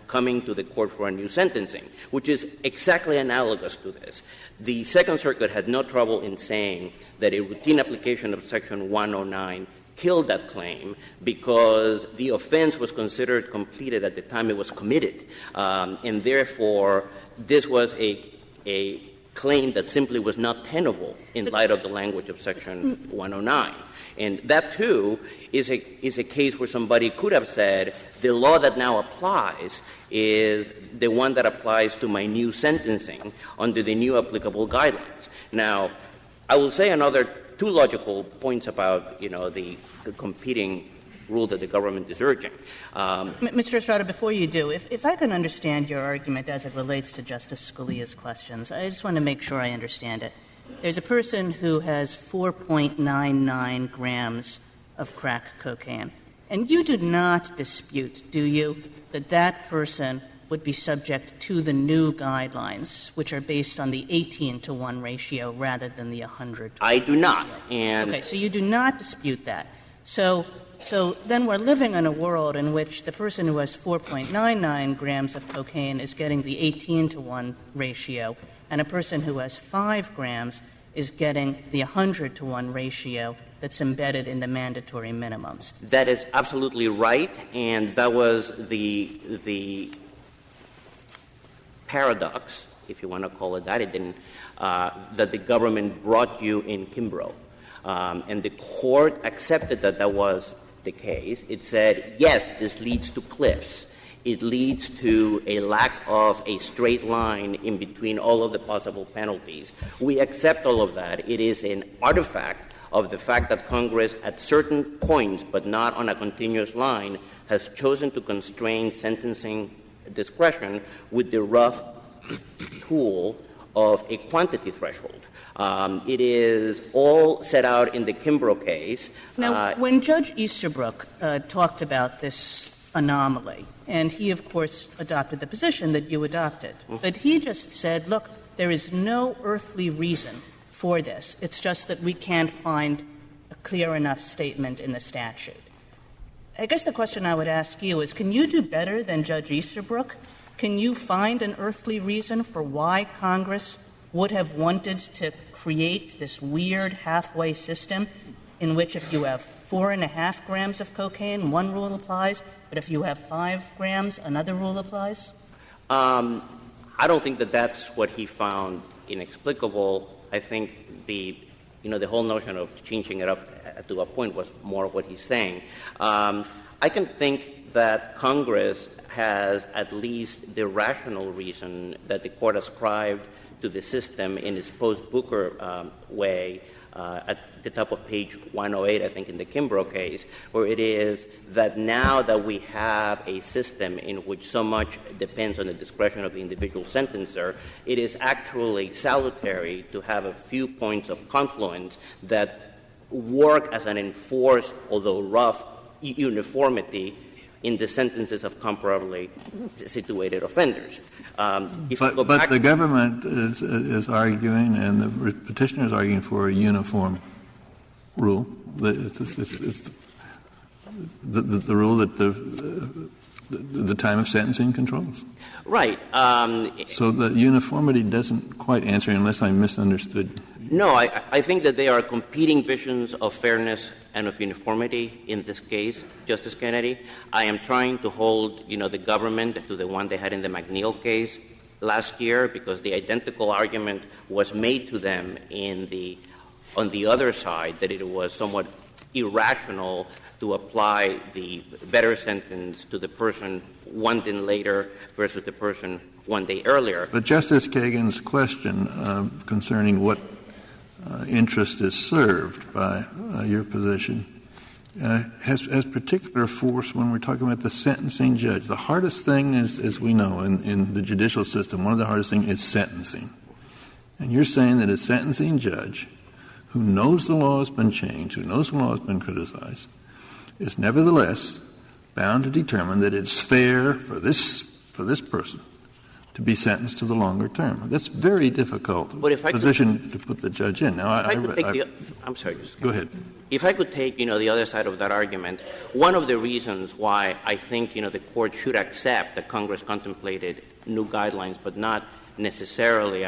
coming to the court for a new sentencing, which is exactly analogous to this. The Second Circuit had no trouble in saying that a routine application of Section 109 killed that claim because the offense was considered completed at the time it was committed. And therefore, this was a claim that simply was not tenable in light of the language of Section 109. And that, too, is a case where somebody could have said, the law that now applies is the one that applies to my new sentencing under the new applicable guidelines. Now, I will say another two logical points about, the competing rule that the government is urging. Mr. Estrada, before you do, if I can understand your argument as it relates to Justice Scalia's questions, I just want to make sure I understand it. There's a person who has 4.99 grams of crack cocaine, and you do not dispute, do you, that that person would be subject to the new guidelines, which are based on the 18-to-1 ratio rather than the 100-to-1 I do not. Okay, so you do not dispute that. So then we're living in a world in which the person who has 4.99 grams of cocaine is getting the 18-to-1 ratio, and a person who has 5 grams is getting the 100-to-1 ratio that's embedded in the mandatory minimums. That is absolutely right, and that was the paradox, if you want to call it that. It didn't that the government brought you in Kimbrough. And the court accepted that was the case. It said, yes, this leads to cliffs. It leads to a lack of a straight line in between all of the possible penalties. We accept all of that. It is an artifact of the fact that Congress, at certain points, but not on a continuous line, has chosen to constrain sentencing discretion with the rough tool of a quantity threshold. It is all set out in the Kimbrough case. Now, when Judge Easterbrook talked about this anomaly, and he, of course, adopted the position that you adopted, but he just said, look, there is no earthly reason for this. It's just that we can't find a clear enough statement in the statute. I guess the question I would ask you is, can you do better than Judge Easterbrook? Can you find an earthly reason for why Congress would have wanted to create this weird halfway system in which if you have 4.5 grams of cocaine, one rule applies, but if you have 5 grams, another rule applies? I don't think that that's what he found inexplicable. I think the whole notion of changing it up to a point was more what he's saying. I can think that Congress has at least the rational reason that the court ascribed to the system in its post-Booker way at the top of page 108, I think, in the Kimbrough case, where it is that now that we have a system in which so much depends on the discretion of the individual sentencer, it is actually salutary to have a few points of confluence that work as an enforced, although rough, uniformity in the sentences of comparably situated offenders. But the government is arguing, and the petitioner is arguing for a uniform rule. It's the rule that the time of sentencing controls. Right. So the uniformity doesn't quite answer, unless I misunderstood. No, I think that there are competing visions of fairness and of uniformity in this case, Justice Kennedy. I am trying to hold, the government to the one they had in the McNeil case, last year because the identical argument was made to them on the other side, that it was somewhat irrational to apply the better sentence to the person 1 day later versus the person 1 day earlier. But Justice Kagan's question concerning what interest is served by your position has particular force when we're talking about the sentencing judge. The hardest thing, as we know, in the judicial system, one of the hardest things is sentencing. And you're saying that a sentencing judge who knows the law has been changed, who knows the law has been criticized, is nevertheless bound to determine that it's fair for this person to be sentenced to the longer term. That's a very difficult position to put the judge in. Now, I'm sorry. Go ahead. If I could take, the other side of that argument, one of the reasons why I think, the Court should accept that Congress contemplated new guidelines but not necessarily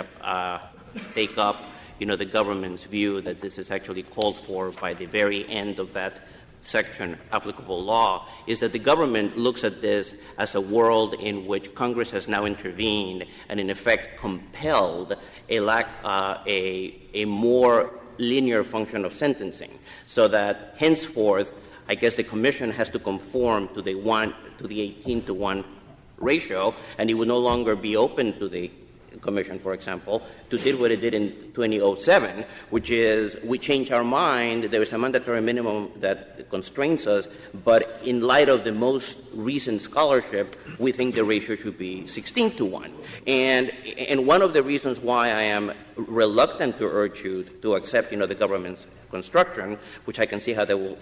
take up, the government's view that this is actually called for by the very end of that section applicable law, is that the government looks at this as a world in which Congress has now intervened and in effect compelled a more linear function of sentencing, so that henceforth, I guess the Commission has to conform to the 18-to-1 ratio, and it would no longer be open to the Commission, for example, to do what it did in 2007, which is we change our mind, there is a mandatory minimum that constrains us, but in light of the most recent scholarship, we think the ratio should be 16-to-1. And one of the reasons why I am reluctant to urge you to accept, the government's construction, which I can see how they will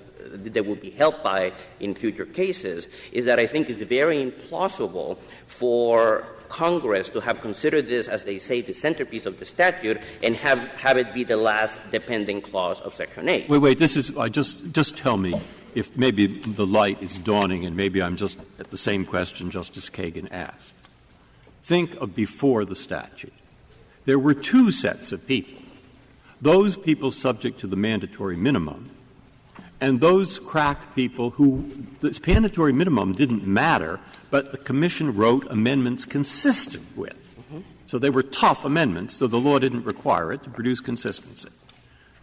be helped by in future cases, is that I think it's very implausible for Congress to have considered this, as they say, the centerpiece of the statute and have it be the last depending clause of Section 8. Wait. This is just tell me if maybe the light is dawning and maybe I'm just at the same question Justice Kagan asked. Think of before the statute. There were two sets of people. Those people subject to the mandatory minimum and those crack people who the mandatory minimum didn't matter, but the Commission wrote amendments consistent with. So they were tough amendments, so the law didn't require it to produce consistency.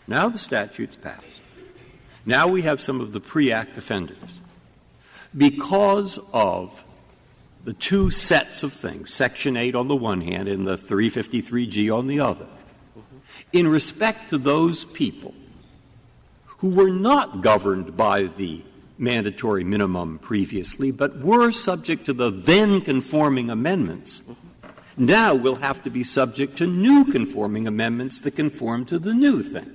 Now the statute's passed. Now we have some of the pre-act offenders. Because of the two sets of things, Section 8 on the one hand and the 353G on the other, in respect to those people who were not governed by the mandatory minimum previously, but were subject to the then conforming amendments, now will have to be subject to new conforming amendments that conform to the new thing.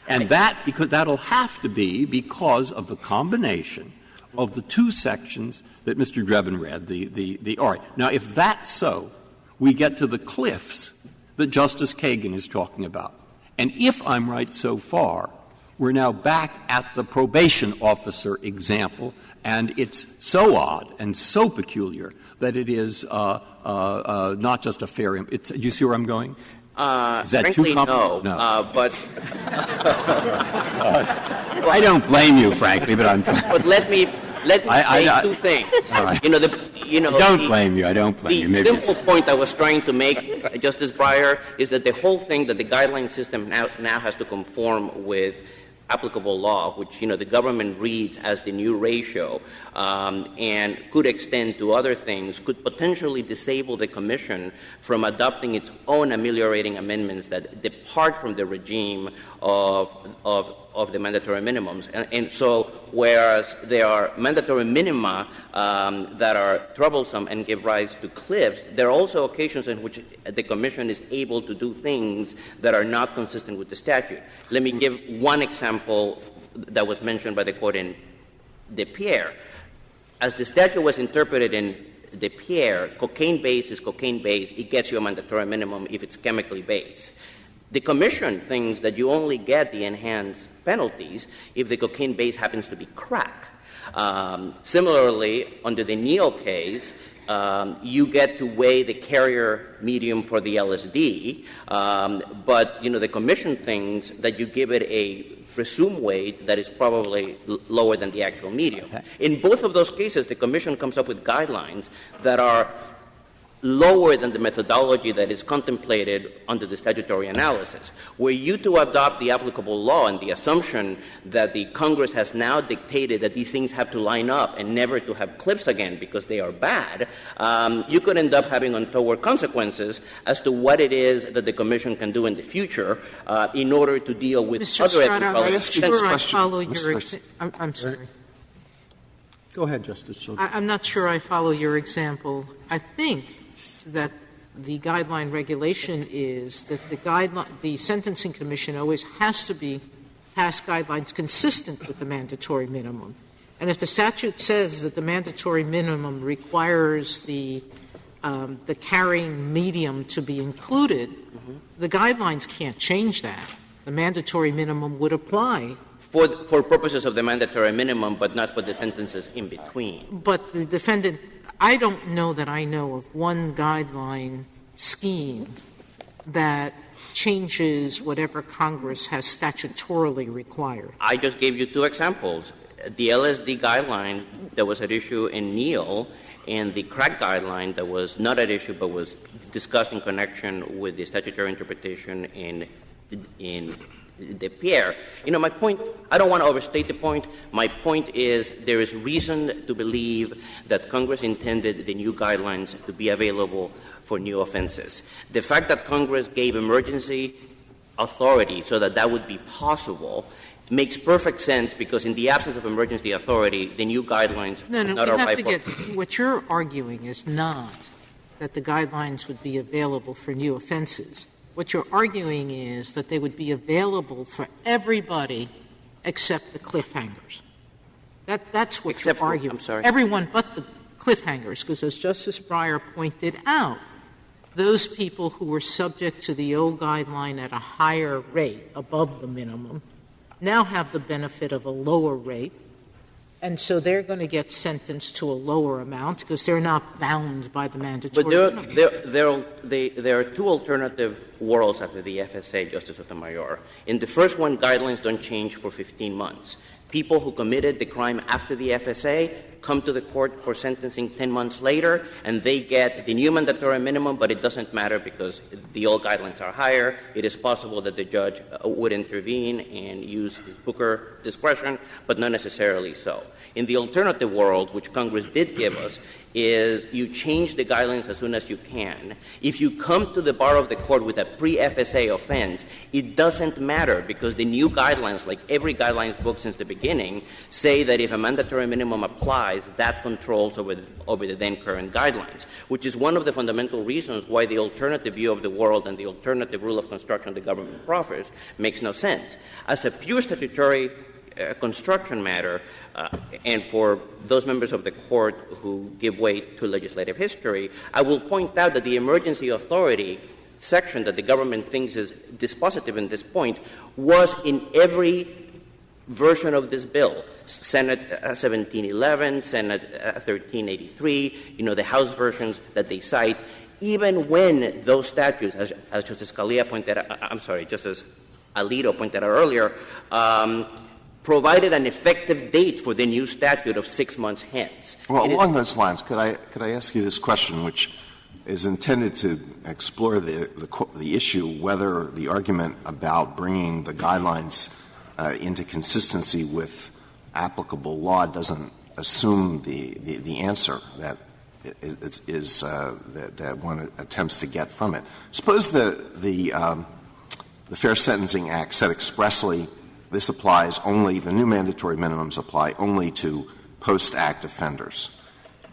And that'll have to be because of the combination of the two sections that Mr. Drebin read. All right. Now, if that's so, we get to the cliffs that Justice Kagan is talking about. And if I'm right so far, we're now back at the probation officer example, and it's so odd and so peculiar that it is not just a fair. Do you see where I'm going? Is that frankly, too complicated? No. But I don't blame you, frankly, but I'm. But let me say two things. Right. Don't blame you. I don't blame you. Maybe the simple point I was trying to make, Justice Breyer, is that the whole thing that the guideline system now has to conform with applicable law, which, the government reads as the new ratio, and could extend to other things, could potentially disable the Commission from adopting its own ameliorating amendments that depart from the regime of the mandatory minimums. And so, whereas there are mandatory minima that are troublesome and give rise to cliffs, there are also occasions in which the Commission is able to do things that are not consistent with the statute. Let me give one example that was mentioned by the Court in DePierre. As the statute was interpreted in DePierre, cocaine base is cocaine base. It gets you a mandatory minimum if it's chemically based. The Commission thinks that you only get the enhanced penalties if the cocaine base happens to be crack. Similarly, under the Neal case, you get to weigh the carrier medium for the LSD, but, the Commission thinks that you give it a presumed weight that is probably lower than the actual medium. In both of those cases, the Commission comes up with guidelines that are lower than the methodology that is contemplated under the statutory analysis. Were you to adopt the applicable law and the assumption that the Congress has now dictated that these things have to line up and never to have cliffs again because they are bad, you could end up having untoward consequences as to what it is that the Commission can do in the future in order to deal with Mr. other I'm sorry. Go ahead, Justice Sotomayor. I'm not sure I follow your example. I think that the guideline regulation is that the Sentencing Commission always has to pass guidelines consistent with the mandatory minimum. And if the statute says that the mandatory minimum requires the carrying medium to be included, the guidelines can't change that. The mandatory minimum would apply. For purposes of the mandatory minimum, but not for the sentences in between. But the defendant, I don't know that I know of one guideline scheme that changes whatever Congress has statutorily required. I just gave you two examples. The LSD guideline that was at issue in Neal and the crack guideline that was not at issue but was discussed in connection with the statutory interpretation in the Pierre. My point, I don't want to overstate the point. My point is there is reason to believe that Congress intended the new guidelines to be available for new offenses. The fact that Congress gave emergency authority so that would be possible makes perfect sense because in the absence of emergency authority, the new guidelines not arrive. What you're arguing is not that the guidelines would be available for new offenses. What you're arguing is that they would be available for everybody except the cliffhangers. That's what you're arguing. I'm sorry. Everyone but the cliffhangers, because as Justice Breyer pointed out, those people who were subject to the old guideline at a higher rate, above the minimum, now have the benefit of a lower rate, and so they're going to get sentenced to a lower amount because they're not bound by the mandatory minimum. But there are two alternative worlds after the FSA, Justice Sotomayor. In the first one, guidelines don't change for 15 months. People who committed the crime after the FSA come to the court for sentencing 10 months later, and they get the new mandatory minimum, but it doesn't matter because the old guidelines are higher. It is possible that the judge would intervene and use his Booker discretion, but not necessarily so. In the alternative world, which Congress did give us, is you change the guidelines as soon as you can. If you come to the bar of the court with a pre-FSA offense, it doesn't matter because the new guidelines, like every guidelines book since the beginning, say that if a mandatory minimum applies, that controls over the then current guidelines, which is one of the fundamental reasons why the alternative view of the world and the alternative rule of construction the government proffers makes no sense. As a pure statutory construction matter, and for those members of the court who give weight to legislative history, I will point out that the emergency authority section that the government thinks is dispositive in this point was in every version of this bill. Senate 1711, Senate 1383, the House versions that they cite, even when those statutes, as Justice Scalia pointed out, Justice Alito pointed out earlier, provided an effective date for the new statute of 6 months hence. Well, along those lines, could I ask you this question, which is intended to explore the issue whether the argument about bringing the guidelines into consistency with applicable law doesn't assume the answer that that one attempts to get from it. Suppose the Fair Sentencing Act said expressly this applies only, the new mandatory minimums apply only to post-act offenders.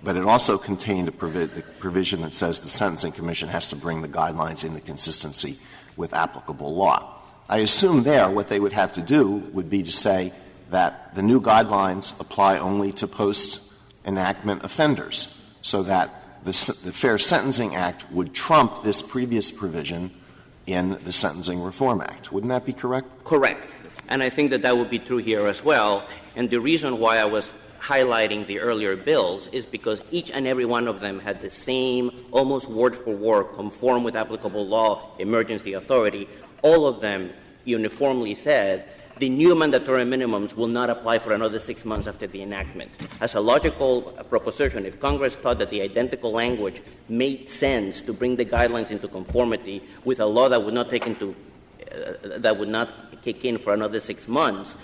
But it also contained a provision that says the Sentencing Commission has to bring the guidelines into consistency with applicable law. I assume there what they would have to do would be to say that the new guidelines apply only to post-enactment offenders, so that the Fair Sentencing Act would trump this previous provision in the Sentencing Reform Act. Wouldn't that be correct? Correct. And I think that would be true here as well. And the reason why I was highlighting the earlier bills is because each and every one of them had the same, almost word for word, conform with applicable law, emergency authority. All of them uniformly said the new mandatory minimums will not apply for another 6 months after the enactment. As a logical proposition, if Congress thought that the identical language made sense to bring the guidelines into conformity with a law that would not kick in for another 6 months,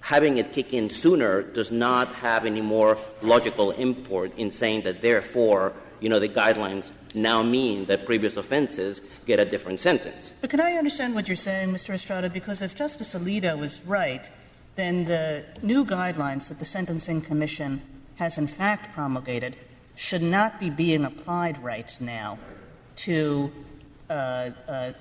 having it kick in sooner does not have any more logical import in saying that, therefore, the guidelines now mean that previous offenses get a different sentence. But can I understand what you're saying, Mr. Estrada? Because if Justice Alito is right, then the new guidelines that the Sentencing Commission has in fact promulgated should not be being applied right now to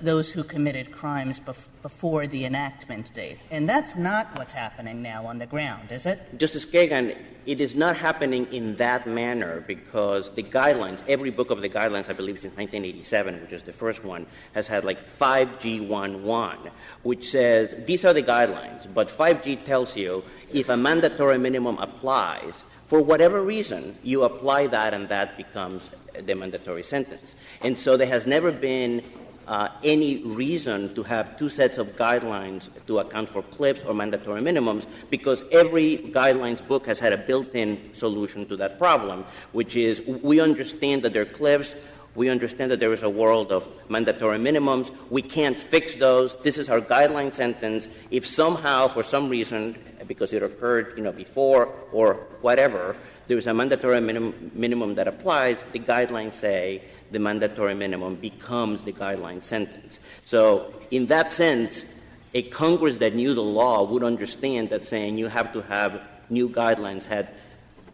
those who committed crimes before the enactment date. And that's not what's happening now on the ground, is it? Justice Kagan, it is not happening in that manner because the guidelines, every book of the guidelines, I believe since 1987, which is the first one, has had like 5G11, which says these are the guidelines, but 5G tells you if a mandatory minimum applies, for whatever reason, you apply that and that becomes the mandatory sentence. And so there has never been any reason to have two sets of guidelines to account for clips or mandatory minimums because every guidelines book has had a built-in solution to that problem, which is we understand that there are clips, we understand that there is a world of mandatory minimums, we can't fix those, this is our guideline sentence. If somehow, for some reason, because it occurred before or whatever, there is a mandatory minimum that applies, the guidelines say the mandatory minimum becomes the guideline sentence. So in that sense, a Congress that knew the law would understand that saying you have to have new guidelines had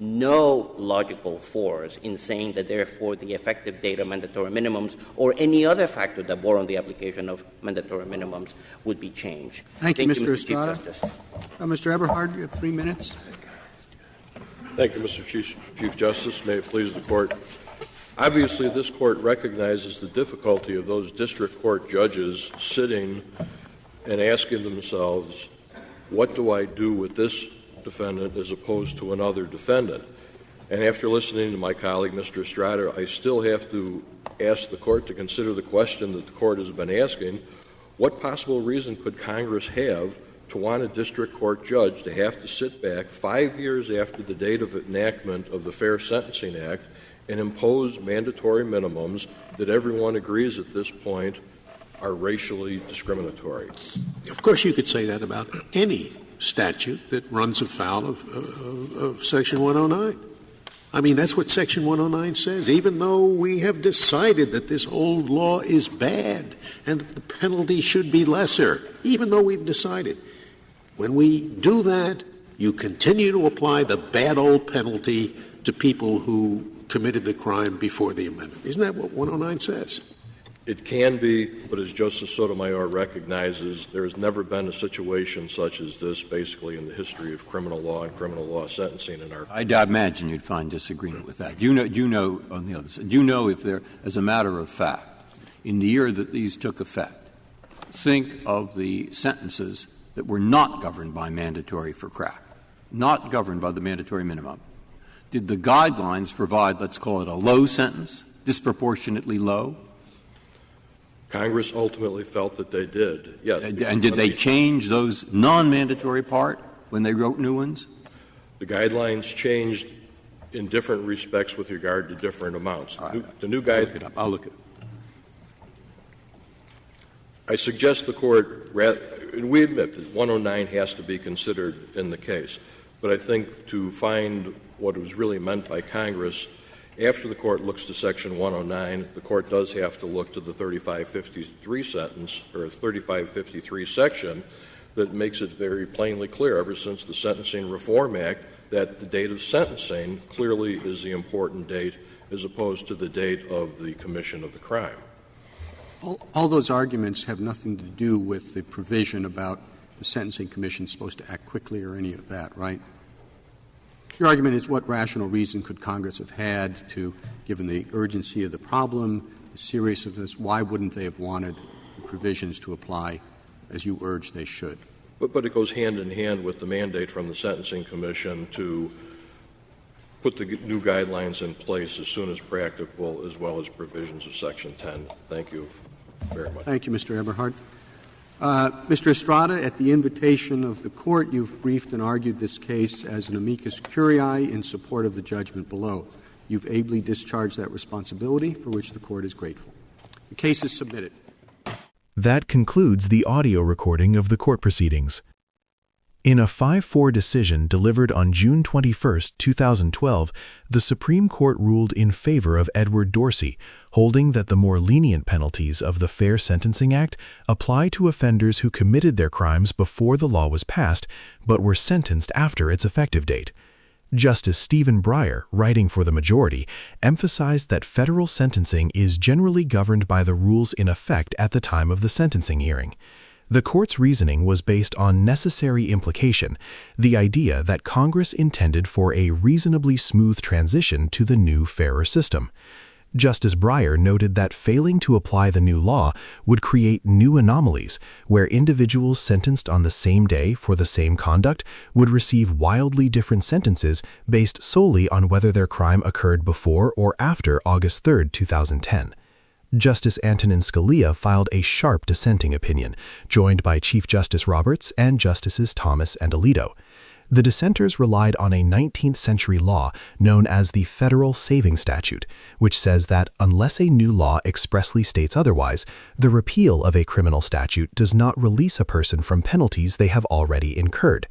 no logical force in saying that therefore the effective date of mandatory minimums or any other factor that bore on the application of mandatory minimums would be changed. Thank you, Mr. Estrada. Mr. Eberhard, you have 3 minutes. Thank you, Mr. Chief Justice. May it please the Court. Obviously, this Court recognizes the difficulty of those district court judges sitting and asking themselves, what do I do with this defendant as opposed to another defendant? And after listening to my colleague, Mr. Estrada, I still have to ask the Court to consider the question that the Court has been asking, what possible reason could Congress have to want a district court judge to have to sit back 5 years after the date of enactment of the Fair Sentencing Act and impose mandatory minimums that everyone agrees at this point are racially discriminatory? Of course, you could say that about any statute that runs afoul of Section 109. I mean, that's what Section 109 says. Even though we have decided that this old law is bad and that the penalty should be lesser, even though we've decided, when we do that, you continue to apply the bad old penalty to people who committed the crime before the amendment. Isn't that what 109 says? It can be, but as Justice Sotomayor recognizes, there has never been a situation such as this basically in the history of criminal law and criminal law sentencing in our country. I imagine you'd find disagreement with that. You know on the other side, if there, as a matter of fact, in the year that these took effect, think of the sentences that were not governed by mandatory for crack, not governed by the mandatory minimum. Did the guidelines provide, let's call it a low sentence, disproportionately low? Congress ultimately felt that they did, yes. And did they change those non-mandatory part when they wrote new ones? The guidelines changed in different respects with regard to different amounts. The new guide. I'll look it up. I suggest the Court, and we admit that 109 has to be considered in the case, but I think to find what was really meant by Congress, after the Court looks to Section 109, the Court does have to look to the 3553 sentence, or 3553 section, that makes it very plainly clear, ever since the Sentencing Reform Act, that the date of sentencing clearly is the important date as opposed to the date of the commission of the crime. All those arguments have nothing to do with the provision about the Sentencing Commission supposed to act quickly or any of that, right? Your argument is what rational reason could Congress have had to, given the urgency of the problem, the seriousness, why wouldn't they have wanted the provisions to apply as you urge they should? But it goes hand in hand with the mandate from the Sentencing Commission to put the new guidelines in place as soon as practicable, as well as provisions of Section 10. Thank you very much. Thank you, Mr. Eberhard. Mr. Estrada, at the invitation of the Court, you've briefed and argued this case as an amicus curiae in support of the judgment below. You've ably discharged that responsibility, for which the Court is grateful. The case is submitted. That concludes the audio recording of the court proceedings. In a 5-4 decision delivered on June 21, 2012, the Supreme Court ruled in favor of Edward Dorsey, holding that the more lenient penalties of the Fair Sentencing Act apply to offenders who committed their crimes before the law was passed but were sentenced after its effective date. Justice Stephen Breyer, writing for the majority, emphasized that federal sentencing is generally governed by the rules in effect at the time of the sentencing hearing. The court's reasoning was based on necessary implication, the idea that Congress intended for a reasonably smooth transition to the new, fairer system. Justice Breyer noted that failing to apply the new law would create new anomalies, where individuals sentenced on the same day for the same conduct would receive wildly different sentences based solely on whether their crime occurred before or after August 3, 2010. Justice Antonin Scalia filed a sharp dissenting opinion, joined by Chief Justice Roberts and Justices Thomas and Alito. The dissenters relied on a 19th-century law known as the Federal Saving Statute, which says that unless a new law expressly states otherwise, the repeal of a criminal statute does not release a person from penalties they have already incurred.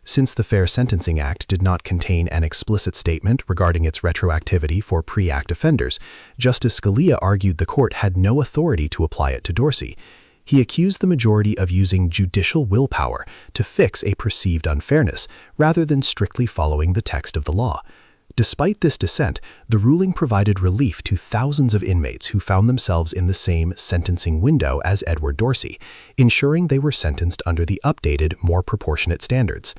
Since the Fair Sentencing Act did not contain an explicit statement regarding its retroactivity for pre-act offenders, Justice Scalia argued the court had no authority to apply it to Dorsey. He accused the majority of using judicial willpower to fix a perceived unfairness, rather than strictly following the text of the law. Despite this dissent, the ruling provided relief to thousands of inmates who found themselves in the same sentencing window as Edward Dorsey, ensuring they were sentenced under the updated, more proportionate standards.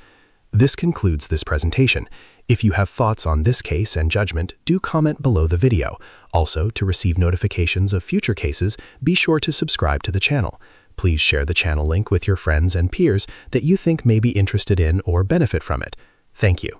This concludes this presentation. If you have thoughts on this case and judgment, do comment below the video. Also, to receive notifications of future cases, be sure to subscribe to the channel. Please share the channel link with your friends and peers that you think may be interested in or benefit from it. Thank you.